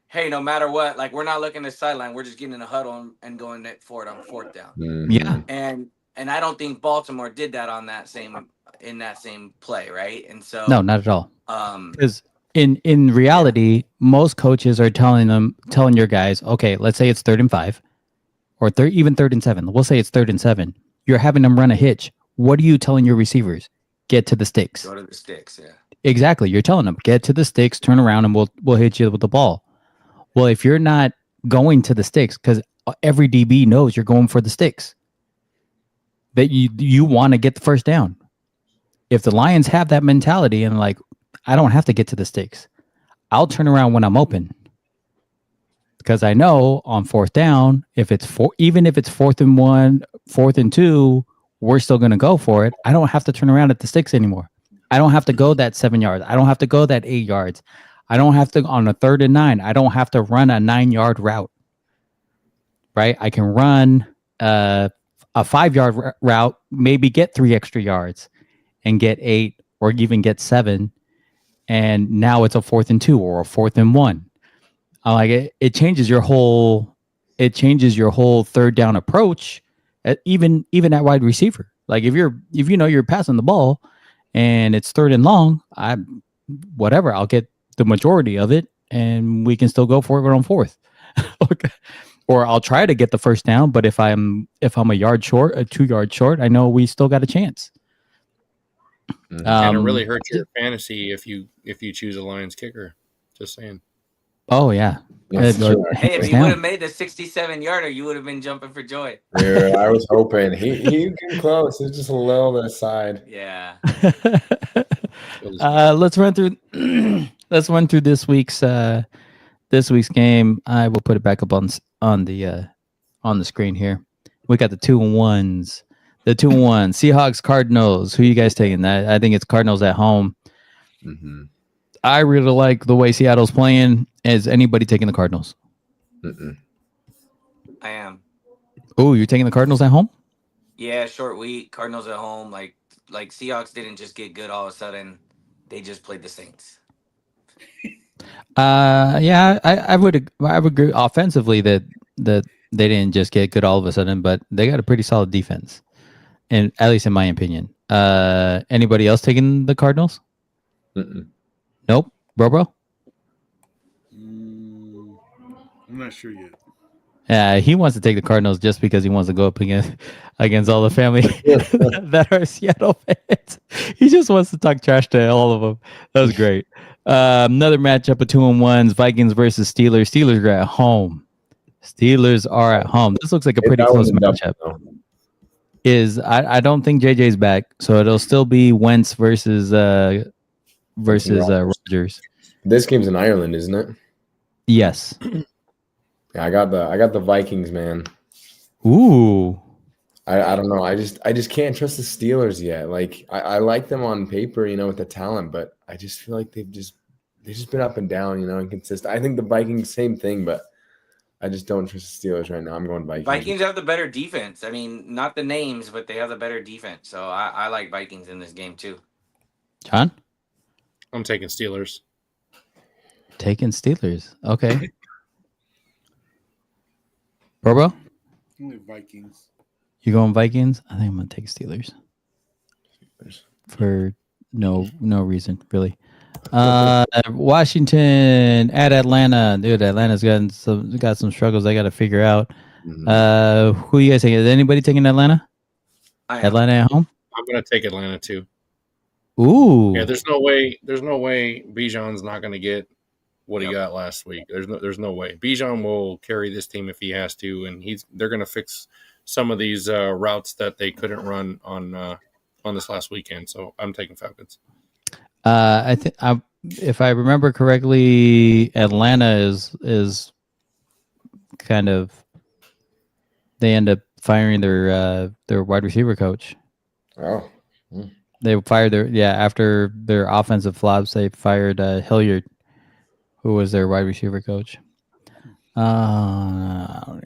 hey, no matter what, like we're not looking at the sideline, we're just getting in a huddle and going for it on 4th down. Mm-hmm. Yeah, and I don't think Baltimore did that in that same play, right? And so no, not at all. Because in reality, most coaches are telling your guys, okay, let's say it's 3rd and 5, or even 3rd and 7. We'll say it's 3rd and 7. You're having them run a hitch. What are you telling your receivers? Get to the sticks. Go to the sticks, yeah. Exactly. You're telling them, get to the sticks, turn around, and we'll hit you with the ball. Well, if you're not going to the sticks, because every DB knows you're going for the sticks, that you want to get the 1st down. If the Lions have that mentality and like, I don't have to get to the sticks, I'll turn around when I'm open. Because I know on 4th down, even if it's 4th and 1, 4th and 2, we're still going to go for it. I don't have to turn around at the sticks anymore. I don't have to go that 7 yards. I don't have to go that 8 yards. I don't have to, on a 3rd and 9, I don't have to run a 9-yard route. Right? I can run a 5-yard route, maybe get 3 extra yards and get 8 or even get 7. And now it's a 4th and 2 or a 4th and 1. Like it changes your whole 3rd down approach even at wide receiver. Like if you know you're passing the ball and it's 3rd and long, I'll get the majority of it and we can still go for it on 4th. Okay. Or I'll try to get the first down, but if I'm a yard short, a 2 yard short, I know we still got a chance. And it really hurts your fantasy if you choose a Lions kicker. Just saying. Oh yeah. Hey, if you would have made the 67-yarder, you would have been jumping for joy. Dude, I was hoping he came close. It was just a little bit aside. Yeah. Let's run through this week's game. I will put it back up on the screen here. We got the 2-1s. The 2-1 Seahawks Cardinals. Who you guys taking? I think it's Cardinals at home. Mm-hmm. I really like the way Seattle's playing. Is anybody taking the Cardinals? Mm-mm. I am. Oh, you're taking the Cardinals at home? Yeah, short week. Cardinals at home. Like Seahawks didn't just get good all of a sudden. They just played the Saints. Yeah, I would agree offensively that they didn't just get good all of a sudden, but they got a pretty solid defense, and at least in my opinion. Anybody else taking the Cardinals? Mm-mm. Nope, bro. I'm not sure yet. Yeah, he wants to take the Cardinals just because he wants to go up against all the family that are Seattle fans. He just wants to talk trash to all of them. That was great. Another matchup of 2-1s, Vikings versus Steelers. Steelers are at home. Steelers are at home. This looks like a pretty close matchup. I don't think JJ's back, so it'll still be Wentz versus Rodgers. This game's in Ireland, isn't it? Yes. Yeah, I got the Vikings, man. Ooh. I don't know. I just can't trust the Steelers yet. Like I like them on paper, with the talent, but I just feel like they've just been up and down, inconsistent. I think the Vikings, same thing, but I just don't trust the Steelers right now. I'm going Vikings. Vikings have the better defense. I mean, not the names, but they have the better defense. So I like Vikings in this game too. John? I'm taking Steelers. Taking Steelers. Okay. Robo? Vikings. You going Vikings? I think I'm gonna take Steelers. For no reason, really. Washington at Atlanta. Dude, Atlanta's got some struggles I gotta figure out. Mm-hmm. Who you guys taking? Is anybody taking Atlanta? Atlanta at home? I'm gonna take Atlanta too. Ooh. Yeah, there's no way Bijan's not gonna get what he got last week. There's no way. Bijan will carry this team if he has to, and they're gonna fix some of these routes that they couldn't run on this last weekend. So I'm taking Falcons. I think if I remember correctly, Atlanta is kind of they end up firing their wide receiver coach. Oh. They fired after their offensive flops. They fired Hilliard, who was their wide receiver coach. I'm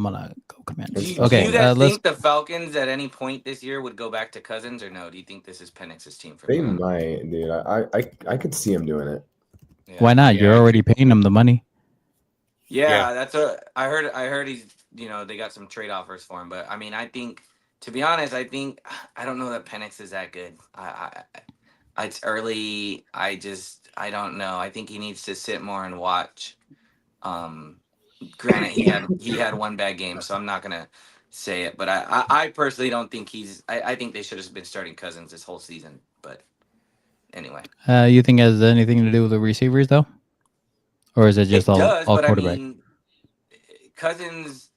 gonna go Commanders. Okay. Do you guys think the Falcons at any point this year would go back to Cousins, or no? Do you think this is Penix's team? They might, dude. I could see him doing it. Yeah. Why not? You're already paying them the money. Yeah, that's what I heard. I heard he's they got some trade offers for him, but I mean, I think to be honest, I don't know that Penix is that good. It's early. I don't know. I think he needs to sit more and watch. Granted, he had one bad game, so I'm not gonna say it, but I personally don't think I think they should have been starting Cousins this whole season. But anyway, you think it has anything to do with the receivers though, or is it just all quarterback? I mean, Cousins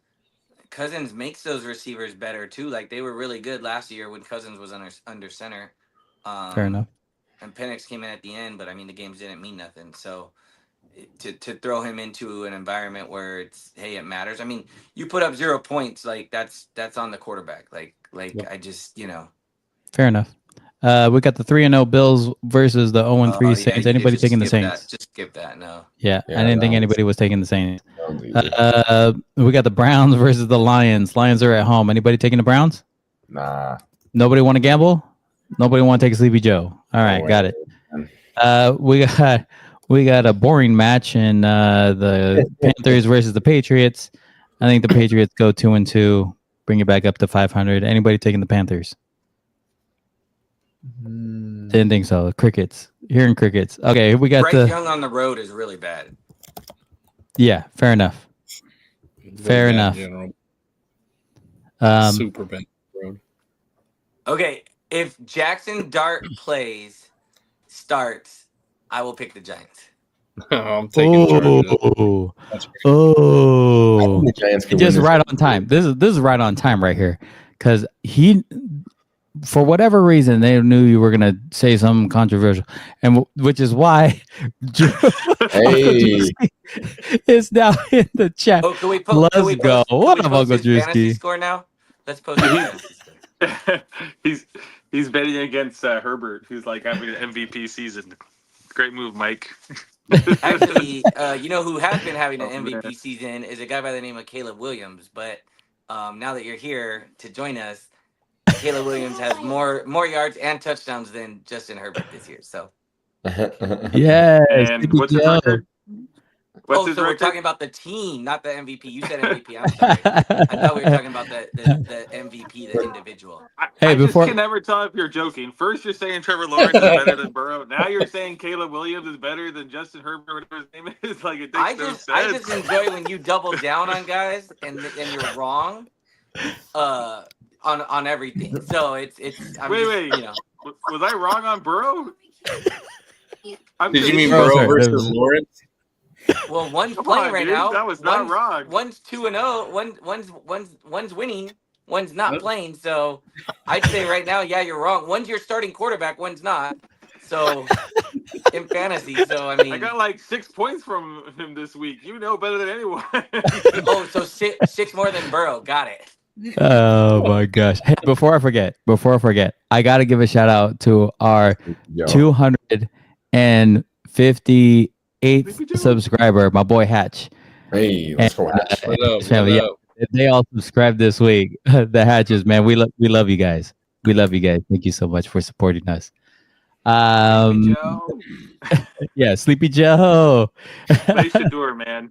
makes those receivers better too. Like they were really good last year when Cousins was under center. Fair enough. And Penix came in at the end, but I mean the games didn't mean nothing. So to throw him into an environment where it matters. I mean, you put up 0 points, like that's on the quarterback. Like yep. I just Fair enough. We got the 3-0 Bills versus the 0-3 Saints. Anybody taking the Saints? Just skip that. No. Yeah, I didn't think anybody was taking the Saints. We got the Browns versus the Lions. Lions are at home. Anybody taking the Browns? Nah. Nobody want to gamble? Nobody want to take a Sleepy Joe? All right, got it. We got a boring match in the Panthers versus the Patriots. I think the Patriots go 2-2. bring it back up to 500. Anybody taking the Panthers? Didn't think so. Crickets. Hearing crickets. Okay, we got Bryce Young on the road is really bad. Yeah, fair enough. Fair enough. Super bad. Okay, if Jackson Dart starts, I will pick the Giants. I'm taking Chargers. The Giants could just win right on time. This is right on time right here, because he, for whatever reason, they knew you were gonna say something controversial, and which is why Hey, it's now in the chat. Oh, can we Let's can we go. Post, What can up, we Uncle post his fantasy Drewski? score now? Let's post his fantasy score. he's betting against Herbert, who's like having an MVP season. Great move, Mike. Actually, you know who has been having an MVP season is a guy by the name of Caleb Williams. But now that you're here to join us, Caleb Williams has more yards and touchdowns than Justin Herbert this year. So, Yes. And what's his record? What's his so record? we're talking about the team, not the MVP. You said MVP. I'm sorry. I thought we were talking about the MVP, the individual. Hey, I before- just can never tell if you're joking. First, you're saying Trevor Lawrence is better than Burrow. Now you're saying Caleb Williams is better than Justin Herbert, whatever his name is. Like it I makes no just sense. enjoy when you double down on guys and you're wrong, on everything. So it's. Wait. You know. Was I wrong on Burrow? Did you mean Burrow Burrow versus versus- Lawrence? Well, one's Come playing on, right dude. now. That was not wrong. One's 2-0. One's winning. One's not playing. So I'd say right now, yeah, you're wrong. One's your starting quarterback. One's not. So in fantasy. So I mean, I got like 6 points from him this week. You know better than anyone. oh, so six more than Burrow. Got it. Oh my gosh. Hey, before I forget, I got to give a shout out to our 258th subscriber, my boy Hatch. hey, let's go. Hatch. What up? Family, What up? They all subscribed this week. The Hatches, man. We love you guys. We love you guys. Thank you so much for supporting us. Joe. Yeah, Sleepy Joe. Play Shador, man.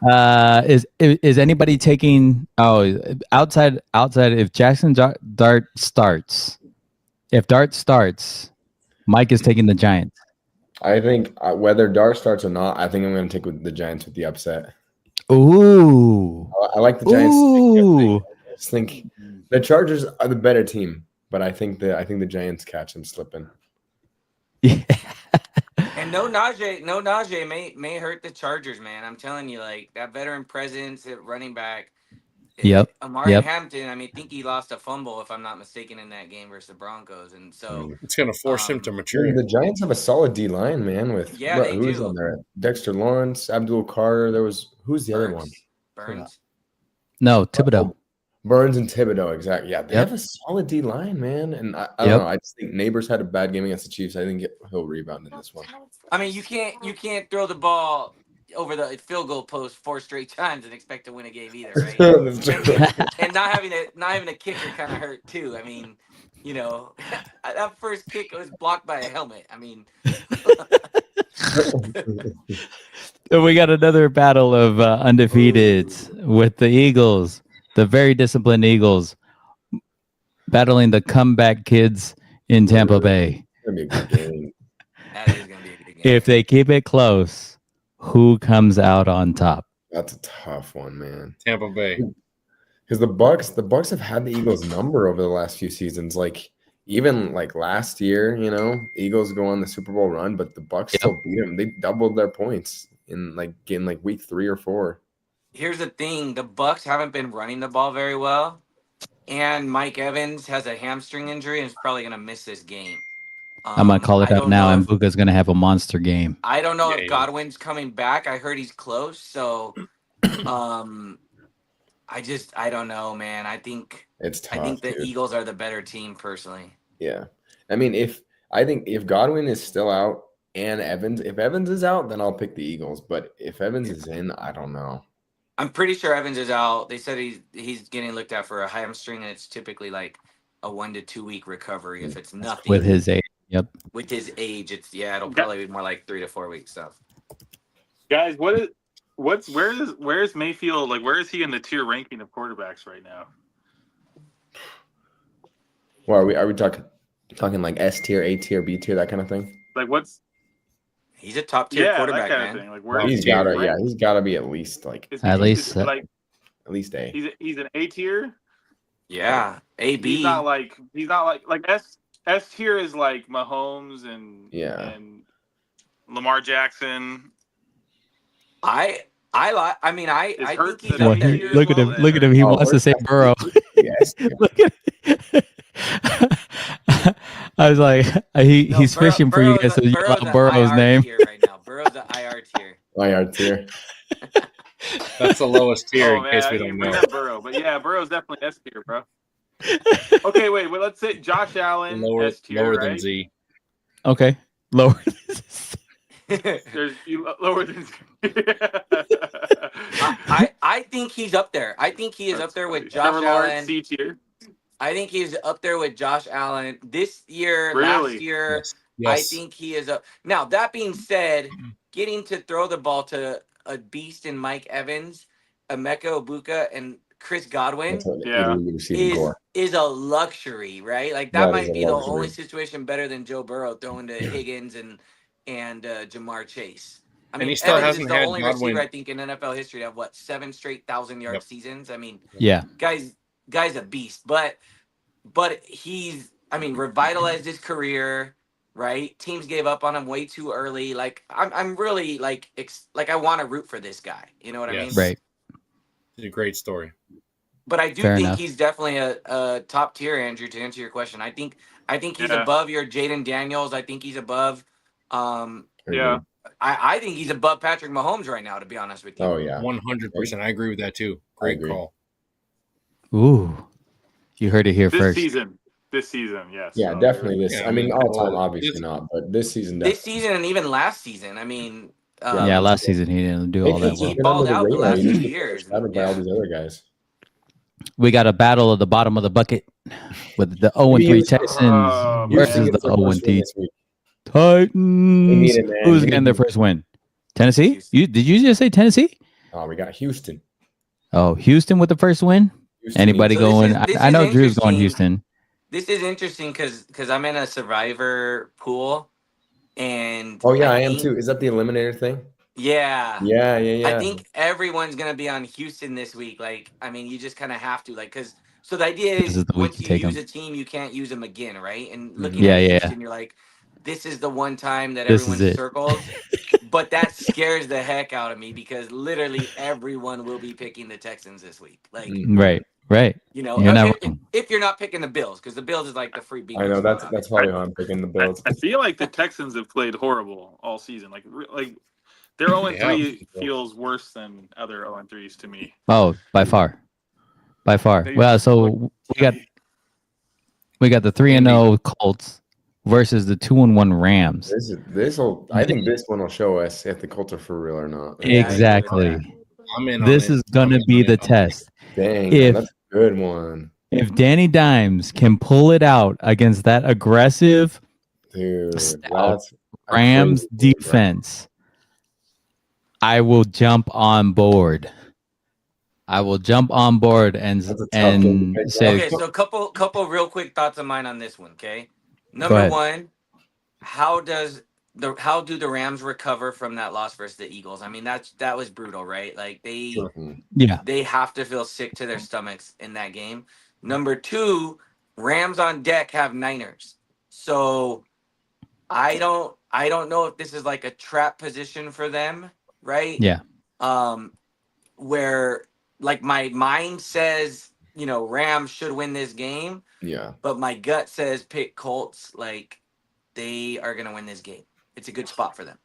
Is anybody taking outside if Jackson Dart starts, Mike is taking the Giants. I think whether Dart starts or not, I think I'm going to take with the Giants with the upset. Ooh. I like the Giants. Ooh. I just think the Chargers are the better team, but I think the Giants catch them slipping. Yeah. And no Najee may hurt the Chargers, man. I'm telling you, like that veteran presence at running back. Yep. Amari Hampton, I think he lost a fumble, if I'm not mistaken, in that game versus the Broncos. And so It's going to force him to mature. The Giants have a solid D line, man. With they who's do. on there? Dexter Lawrence, Abdul Carter. Who's the other one? Burns. No, Thibodeau. Burns and Thibodeau, exactly. Yeah, they Yep. have a solid D line, man. And I don't know. I just think Neighbors had a bad game against the Chiefs. I think he'll rebound in this one. I mean, you can't throw the ball over the field goal post 4 straight times and expect to win a game either, right? And not having a kicker kind of hurt too. I mean, you know, that first kick was blocked by a helmet. I mean, We got another battle of undefeateds with the Eagles, the very disciplined Eagles, battling the comeback kids in Tampa Bay. It's gonna be a good game. that is gonna be a good game. If they keep it close, who comes out on top? That's a tough one, man. Tampa Bay. Because the Bucks have had the Eagles number over the last few seasons. Like even like last year, you know, Eagles go on the Super Bowl run, but the Bucks still beat them. They doubled their points in week 3 or 4. Here's the thing: the Bucks haven't been running the ball very well, and Mike Evans has a hamstring injury and is probably gonna miss this game. I'm gonna call it I out don't now, know and if- Buka's gonna have a monster game. I don't know Yeah, if yeah. Godwin's coming back. I heard he's close, so I don't know, man. I think It's tough. I think the dude. Eagles are the better team personally. Yeah. I mean, if Godwin is still out and if Evans is out, then I'll pick the Eagles. But if Evans is in, I don't know. I'm pretty sure Evans is out. They said he's getting looked at for a hamstring, and it's typically like a 1 to 2 week recovery. If it's nothing With his age, yep. with his age, it'll probably be more like 3 to 4 weeks. So Guys, what where's Mayfield? Like, where is he in the tier ranking of quarterbacks right now? Well, are we talking like S tier, A tier, B tier, that kind of thing? Like, what's He's a top tier quarterback, that kind man. of thing. Like, where He's gotta be at least like At least like at least A. he's an A tier. Yeah, A B. He's not like S tier is like Mahomes and Lamar Jackson. I mean I think he's Well, up there. Look at him. Look at him. He wants to say Burrow. Yes. Look at him. I was like, he's fishing for you guys to yell out Burrow's name. Tier right now. Burrow's the IR tier. IR tier. That's the lowest tier in man, case we don't know. Burrow, but yeah, Burrow's definitely S tier, bro. Okay, wait. Let's say Josh Allen S tier, lower right? than Z. Okay, lower. There's lower than Z. I think he's up there. I think he is up there with Josh Trevor Allen. Lawrence, C tier. I think he's up there with Josh Allen this year. Really? Last year, Yes. I think he is up. Now that being said, getting to throw the ball to a beast in Mike Evans, Emeka Egbuka, and Chris Godwin is a luxury, right? Like that might be the only situation better than Joe Burrow throwing to Higgins and Jamar Chase. I mean, he still Evans hasn't is the had only Godwin. receiver I think in NFL history to have 7 straight 1,000-yard seasons. I mean, Yeah, guy's a beast, but he's revitalized his career. Right, teams gave up on him way too early. Like I'm really like I want to root for this guy. You know what I mean? right. It's a great story. But I do Fair think enough. he's definitely a top tier, Andrew. To answer your question, I think he's above your Jaden Daniels. I think he's above. I think he's above Patrick Mahomes right now. To be honest with you. Oh yeah, 100%. I agree with that too. Great call. Ooh, you heard it here first. This season, yes. Yeah, definitely this. I mean, all time, obviously not, but this season. This season and even last season. I mean, last season he didn't do all that well. He balled out the last 2 years. By all these other guys. We got a battle of the bottom of the bucket with the 0-3 Texans versus the 0-3 Titans. Who's getting their first win? Tennessee? Did you just say Tennessee? Oh, we got Houston. Oh, Houston with the first win? Anybody going? I know Drew's going Houston. This is interesting because I'm in a survivor pool, and I am too. Is that the eliminator thing? Yeah. I think everyone's gonna be on Houston this week. Like, I mean, you just kind of have to, like, because so the idea is once you use a team, you can't use them again, right? And looking at Houston, you're like, this is the one time that everyone circles. But that scares the heck out of me because literally everyone will be picking the Texans this week. Like, right. You know, you're if you're not picking the Bills, because the Bills is like the free beat. I know that's probably why I'm picking the Bills. I feel like the Texans have played horrible all season. Like their 0-3 feels worse than other 0-3s to me. Oh, by far. Well, so we got the 3-0 Colts versus the 2-1 Rams. I think this one will show us if the Colts are for real or not. Exactly. This is gonna be the test. Dang, that's a good one. If Danny Dimes can pull it out against that aggressive Rams defense, I will jump on board. And say, okay. So a couple real quick thoughts of mine on this one. Okay, number one, how do the Rams recover from that loss versus the Eagles? I mean, that was brutal, right? Like they have to feel sick to their stomachs in that game. Number two, Rams on deck have Niners, so I don't know if this is like a trap position for them, right? Yeah. Where like my mind says, Rams should win this game. Yeah. But my gut says pick Colts. Like they are gonna win this game. It's a good spot for them.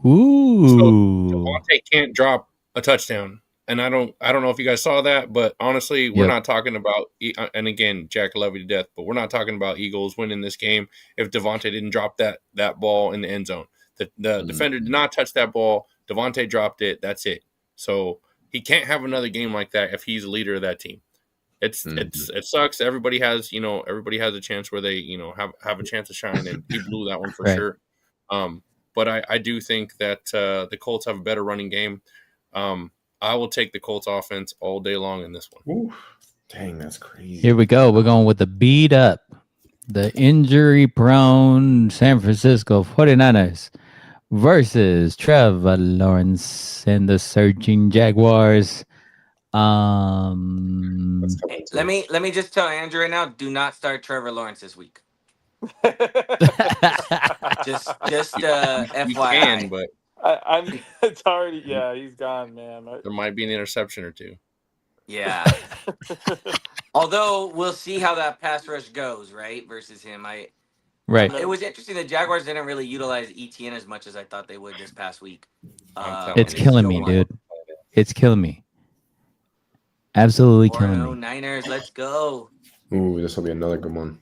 Ooh. So Devontae can't drop a touchdown. And I don't know if you guys saw that, but honestly, we're not talking about, and again, Jack, I love you to death, but we're not talking about Eagles winning this game if Devontae didn't drop that ball in the end zone. The defender did not touch that ball. Devontae dropped it. That's it. So he can't have another game like that if he's the leader of that team. It sucks. Everybody has a chance where they, have a chance to shine, and he blew that one for sure. But I do think that the Colts have a better running game. I will take the Colts offense all day long in this one. Ooh, dang, that's crazy. Here we go. We're going with the beat up, the injury prone San Francisco 49ers versus Trevor Lawrence and the surging Jaguars. Let me just tell Andrew right now, do not start Trevor Lawrence this week. just You FYI. can, but I'm. It's already. Yeah, he's gone, man. there might be an interception or two. Yeah. Although we'll see how that pass rush goes, right? Versus him. Right. It was interesting. The Jaguars didn't really utilize ETN as much as I thought they would this past week. It's killing me, dude. It's killing me. Absolutely killing me. Niners, let's go. Ooh, this will be another good one.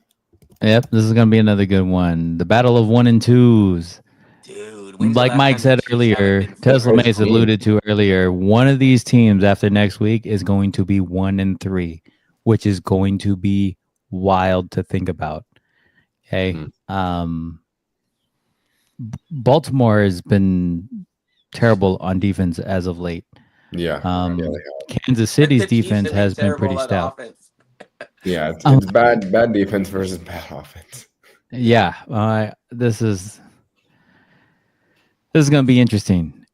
Yep, this is going to be another good one. The battle of 1 and 2s. Dude, like Mike said earlier, TeslaMase alluded to earlier, one of these teams after next week is going to be 1 and 3, which is going to be wild to think about. Okay. Baltimore has been terrible on defense as of late. Yeah. Kansas City's defense has been pretty stout. Yeah, it's bad defense versus bad offense. Yeah, this is going to be interesting.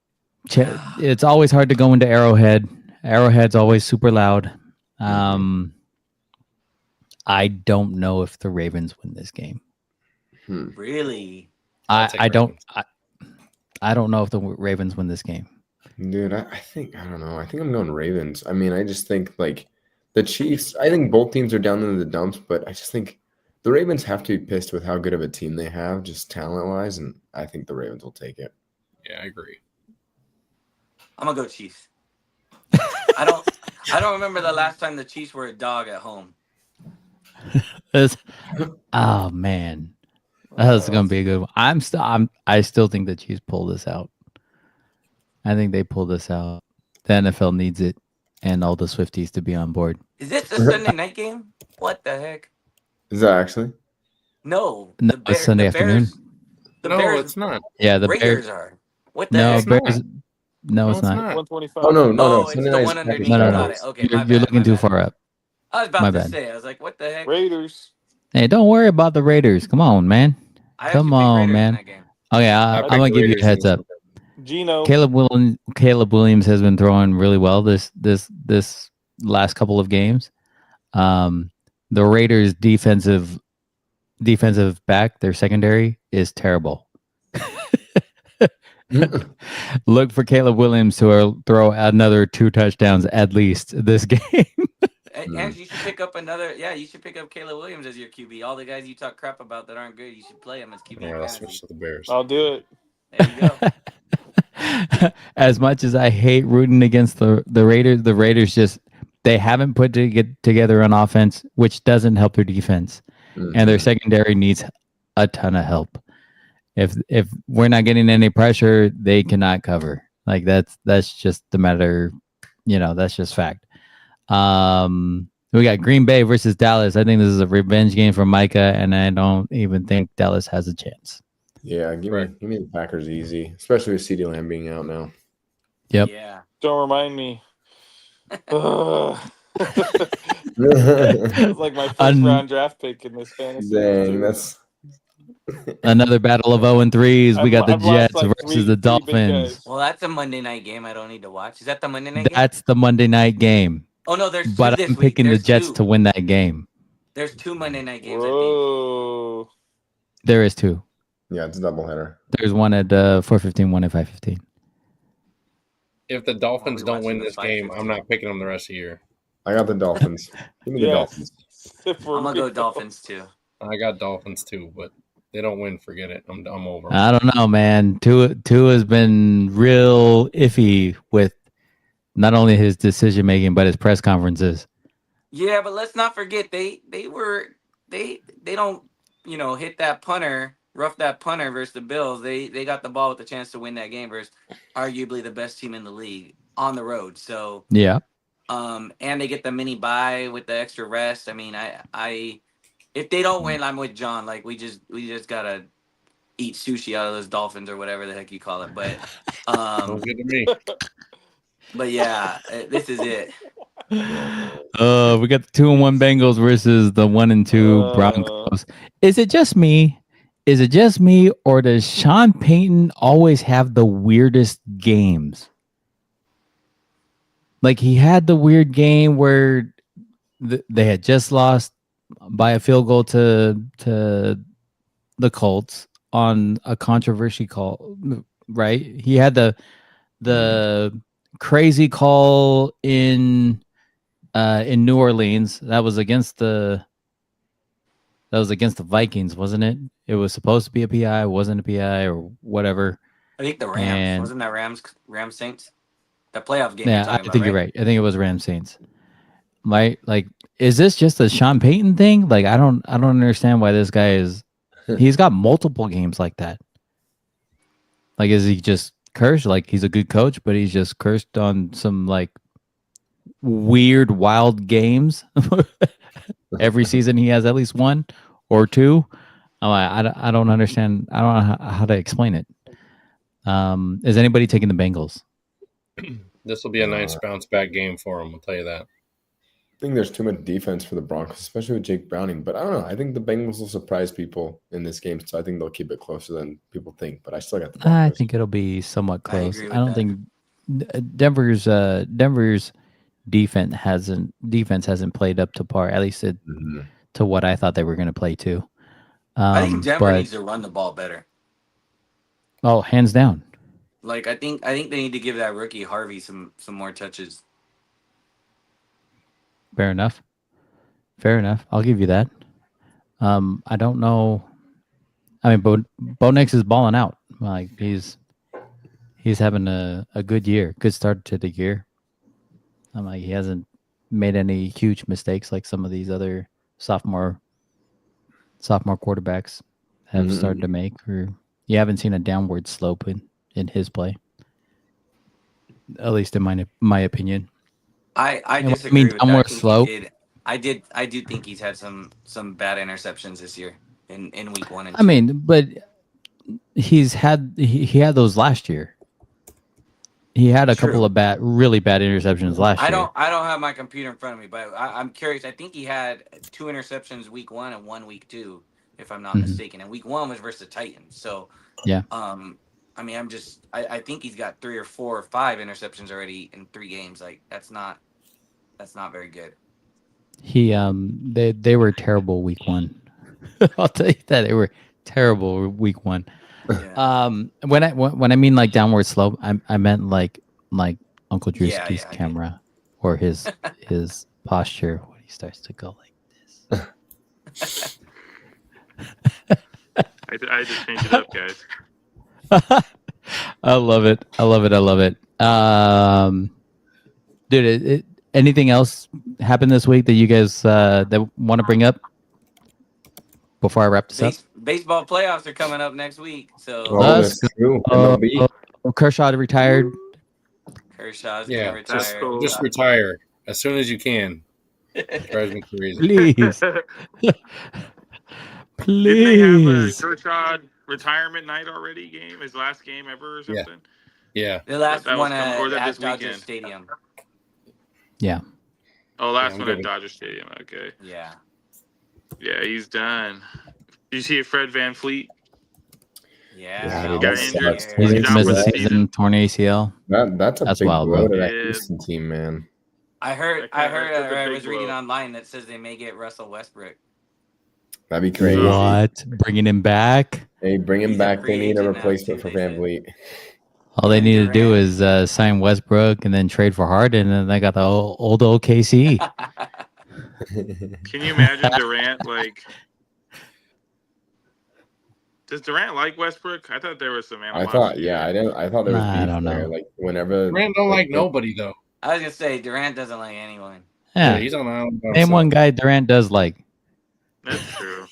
It's always hard to go into Arrowhead. Arrowhead's always super loud. I don't know if the Ravens win this game. Really? I don't know if the Ravens win this game. Dude, I don't know. I think I'm going Ravens. I mean, I just think like the Chiefs, I think both teams are down in the dumps, but I just think the Ravens have to be pissed with how good of a team they have, just talent-wise, and I think the Ravens will take it. Yeah, I agree. I'm gonna go Chiefs. I don't remember the last time the Chiefs were a dog at home. Oh man, that's gonna be a good one. I still think the Chiefs pull this out. I think they pull this out. The NFL needs it, and all the Swifties to be on board. Is this a Sunday night game? What the heck? Is that actually? No, it's Sunday afternoon. Bears, it's not. Yeah, the Raiders are. What the heck? Bears. No, it's not. 125. Oh no! Oh, it's Sunday the night's one underneath. No. Got it. Okay, You're looking too far up. I was about My to bad. say. I was like, what the heck? Raiders. Hey, don't worry about the Raiders. Come on, man. Come on, man. Okay, I'm gonna give you a heads up. Gino. Caleb Williams has been throwing really well this last couple of games. The Raiders' defensive back, their secondary is terrible. Look for Caleb Williams to throw another 2 touchdowns at least this game. And you should pick up another. Yeah, you should pick up Caleb Williams as your QB. All the guys you talk crap about that aren't good, you should play them as QB. Yeah, I'll switch to the Bears. I'll do it. There you go. As much as I hate rooting against the Raiders just they haven't put together an offense, which doesn't help their defense, and their secondary needs a ton of help. If we're not getting any pressure, they cannot cover. Like that's just the matter. That's just fact. We got Green Bay versus Dallas. I think this is a revenge game for Micah, and I don't even think Dallas has a chance. Yeah, give me the Packers easy, especially with CeeDee Lamb being out now. Yep. Yeah. Don't remind me. It's like my first round draft pick in this fantasy. Dang, that's another battle of 0 and 3s. We got the Jets versus the Dolphins. Well, that's a Monday night game. I don't need to watch. Is that the Monday night game? That's the Monday night game. Oh no, there's two but this I'm week. picking There's the Jets two. to win that game. There's 2 Monday night games. Whoa. I think. There is 2. Yeah, it's a doubleheader. There's one at 4:15, one at 5:15. If the Dolphins don't win watching this the game, 5:15. I'm not picking them the rest of the year. I got the Dolphins. Give me the Dolphins. I'm gonna go Dolphins too. I got Dolphins too, but they don't win. Forget it. I'm over. I don't know, man. Tua has been real iffy with not only his decision making but his press conferences. Yeah, but let's not forget they don't hit that punter, rough that punter versus the Bills. They got the ball with the chance to win that game versus arguably the best team in the league on the road. So yeah. And they get the mini bye with the extra rest. I mean, I if they don't win, I'm with John. Like we just gotta eat sushi out of those Dolphins or whatever the heck you call it. But Sounds good to me. But yeah, this is it. We got the 2-1 Bengals versus the 1-2 Broncos. Is it just me? Or does Sean Payton always have the weirdest games? Like he had the weird game where they had just lost by a field goal to the Colts on a controversy call, right? He had the crazy call in New Orleans. That was against the Vikings, wasn't it? It was supposed to be a PI, wasn't a PI or whatever. I think the Rams. And Wasn't that Rams Saints? The playoff game yeah, you're talking I think about, you're right? right. I think it was Rams Saints. Like, is this just a Sean Payton thing? Like, I don't understand why this guy is. He's got multiple games like that. Like, is he just cursed? Like, he's a good coach, but he's just cursed on some like weird, wild games. Every season, he has at least one or two. I don't understand. I don't know how to explain it. Is anybody taking the Bengals? This will be a nice bounce back game for him. I'll tell you that. I think there's too much defense for the Broncos, especially with Jake Browning. But I don't know. I think the Bengals will surprise people in this game, so I think they'll keep it closer than people think. But I still got the Broncos. I think it'll be somewhat close. agree with I don't that. think Denver's defense hasn't played up to par, at least to what I thought they were going to play to. I think Denver needs to run the ball better. Oh, hands down. Like I think they need to give that rookie Harvey some more touches. Fair enough. I'll give you that. I don't know. I mean, Bo Nix is balling out. Like he's having a good year, good start to the year. I'm like he hasn't made any huge mistakes like some of these other sophomore quarterbacks have started to make, or you haven't seen a downward slope in his play, at least in my opinion. I disagree with that. Downward slope. I do think he's had some bad interceptions this year in week 1 and 2. I mean, but he had those last year. He had a couple of really bad interceptions last year. I don't have my computer in front of me, but I'm curious. I think he had 2 interceptions week 1 and 1 week 2, if I'm not mistaken. And week 1 was versus the Titans. So yeah. I mean, I think he's got 3 or 4 or 5 interceptions already in 3 games. Like that's not very good. They were terrible week 1. I'll tell you that they were terrible week 1. Yeah. When I mean like downward slope, I meant like Uncle Drewski's camera or his posture when he starts to go like this. I just changed it up, guys. I love it. Dude, anything else happened this week that you guys that want to bring up before I wrap this up? Baseball playoffs are coming up next week, so that's true. MLB. Kershaw retired. Kershaw's gonna retire. Cool. Just retire as soon as you can. Drives me crazy. Please. Didn't they have a Please. Kershaw retirement night already? His last game ever or something? Yeah. The last That was one or that at this Dodger weekend? Stadium. Yeah. Oh, last I'm one good. at Dodger Stadium. Okay. Yeah. Yeah, he's done. Did you see Fred VanVleet? Yeah. Dude, got that injured. sucks. He's He's out missed for the the season, torn ACL. That's That's big wild, blow bro. to that Yeah. Houston team, man. I heard. That's a I big was reading blow. online that says they may get Russell Westbrook. That'd be crazy. What? Bringing him back? Hey, bring him He's a back. free They need a agent now, replacement too, for they said. Van Vliet. All they And need to do Durant. is sign Westbrook and then trade for Harden, and they got the old OKC. Can you imagine Durant like? Does Durant like Westbrook? I thought there was some I animosity. thought, yeah, I thought there was Nah, I beef don't there. know. Like whenever Durant don't like nobody though. I was gonna say Durant doesn't like anyone. Yeah. He's on the island. by Name himself. one guy Durant does like. That's true.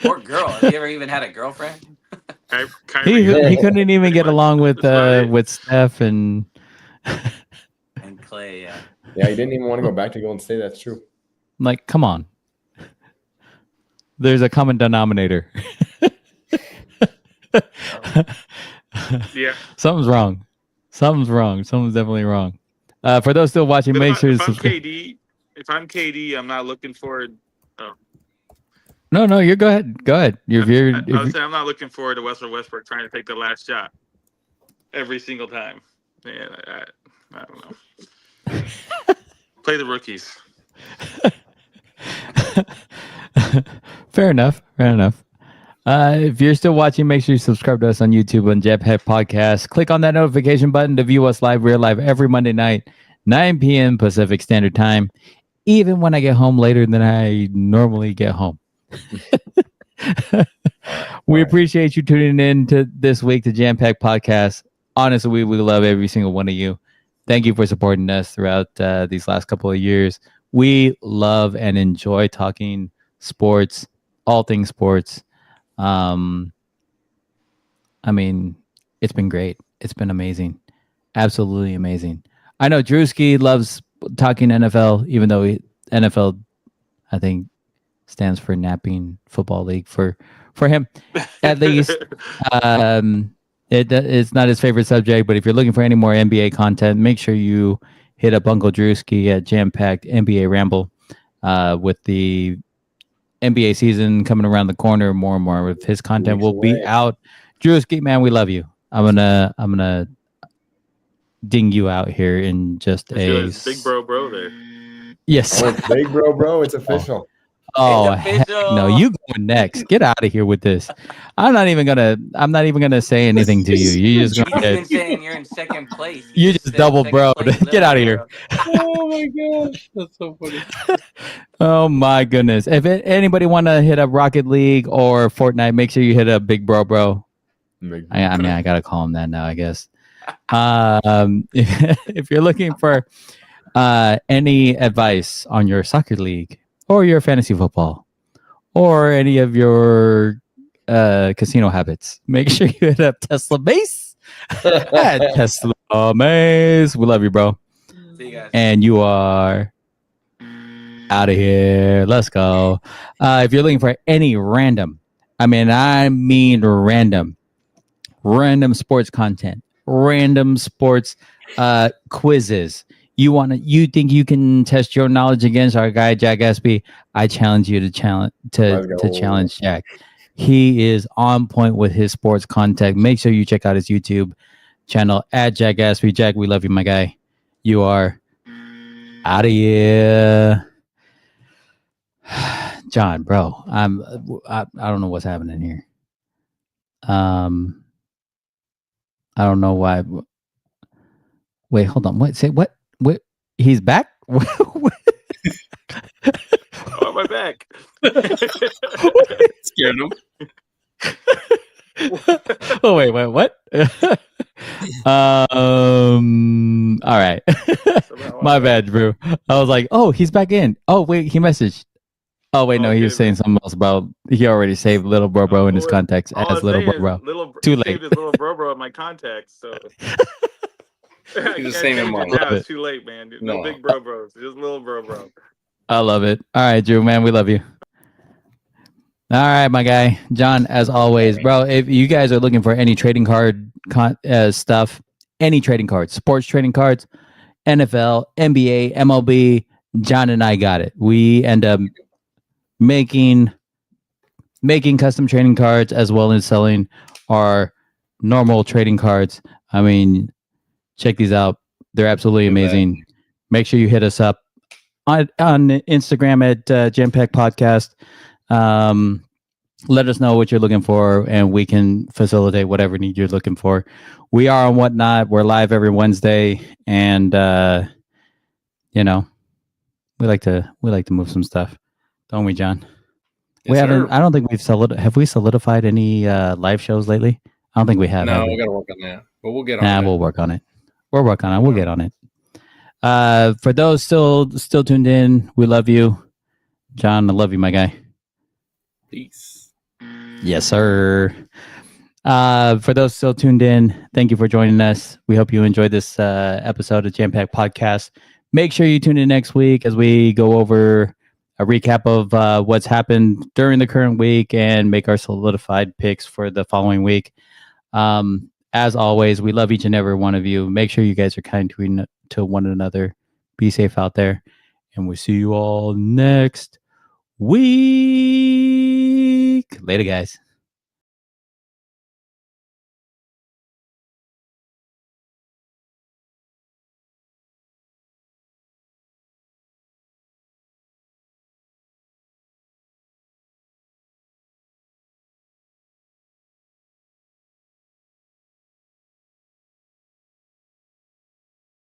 Or girl. Have you ever even had a girlfriend? Kyrie, He couldn't even get much. along with That's about it. Steph and And Clay, yeah. Yeah, he didn't even want to go back to Golden State. That's true. like, come on. There's a common denominator. Yeah. Something's wrong. Something's definitely wrong. For those still watching, make sure to if I'm subscribe. KD, I'm not looking forward. Oh, No, you go ahead. Go ahead. I would say I'm not looking forward to Westbrook trying to take the last shot every single time. Man, I don't know. Play the rookies. Fair enough. If you're still watching, make sure you subscribe to us on YouTube on JAMM Packed Podcast. Click on that notification button to view us live. We're live every Monday night, 9 p.m. Pacific Standard Time, even when I get home later than I normally get home. We appreciate you tuning in to this week to JAMM Packed Podcast. Honestly, we love every single one of you. Thank you for supporting us throughout these last couple of years. We love and enjoy talking sports, all things sports. I mean, it's been great. It's been amazing. Absolutely amazing. I know Drewski loves talking NFL, even though NFL, I think, stands for Napping Football League for him, at least. It's not his favorite subject, but if you're looking for any more NBA content, make sure you hit up Uncle Drewski at JAMM Packed NBA Ramble. With the NBA season coming around the corner, more and more of his content will be out. Drewski, man, we love you. I'm gonna ding you out here in just Big bro there. Yes. Oh, big bro, it's official. Oh heck no! You going next? Get out of here with this. I'm not even gonna say anything to you. You just You've been saying you're in second place. You just double bro. Get out of here. Oh my gosh, that's so funny. Oh my goodness! If anybody want to hit up Rocket League or Fortnite, make sure you hit up Big Bro. I mean, I gotta call him that now, I guess. If you're looking for any advice on your soccer league or your fantasy football or any of your casino habits, make sure you hit up TeslaMase at TeslaMase. We love you, bro. See you guys. And you are out of here. Let's go. If you're looking for any random sports content, random sports quizzes, you think you can test your knowledge against our guy Jack Espy, I challenge you to challenge Jack. He is on point with his sports content. Make sure you check out his YouTube channel at Jack Espy. Jack, we love you, my guy. You are out of here. John, bro, I don't know what's happening here. I don't know why. Wait, hold on. What? Say what? What? He's back? Oh, my back. Scared him. Oh wait, what? All right. My bad, Drew. I was like, oh, he's back in. Oh wait, he messaged. Oh wait, no, he was saying something else about he already saved little bro in his contacts as little bro. Too late. His little bro in my contacts. So he's the same in mine. It's too late, man. No big bros, just little bro. I love it. All right, Drew, man, we love you. All right, my guy, John. As always, bro. If you guys are looking for any trading card stuff, any trading cards, sports trading cards, NFL, NBA, MLB, John and I got it. We end up making custom trading cards as well as selling our normal trading cards. I mean, check these out. They're absolutely amazing. Make sure you hit us up on Instagram at JAMM Packed Podcast. Let us know what you're looking for and we can facilitate whatever need you're looking for. We are on Whatnot. We're live every Wednesday, and we like to move some stuff, don't we, John? Yes, we haven't. sir. I don't think have we solidified any live shows lately? I don't think we have. No, have we we? got to work on that, but we'll get on it. We'll work on it. We'll work on it. We'll get on it. For those still tuned in, we love you, John. I love you, my guy. Peace. Yes, sir. For those still tuned in, thank you for joining us. We hope you enjoyed this episode of JAMM Packed Podcast. Make sure you tune in next week as we go over a recap of what's happened during the current week and make our solidified picks for the following week. as always, we love each and every one of you. Make sure you guys are kind to one another. Be safe out there. And we'll see you all next week. Later, guys.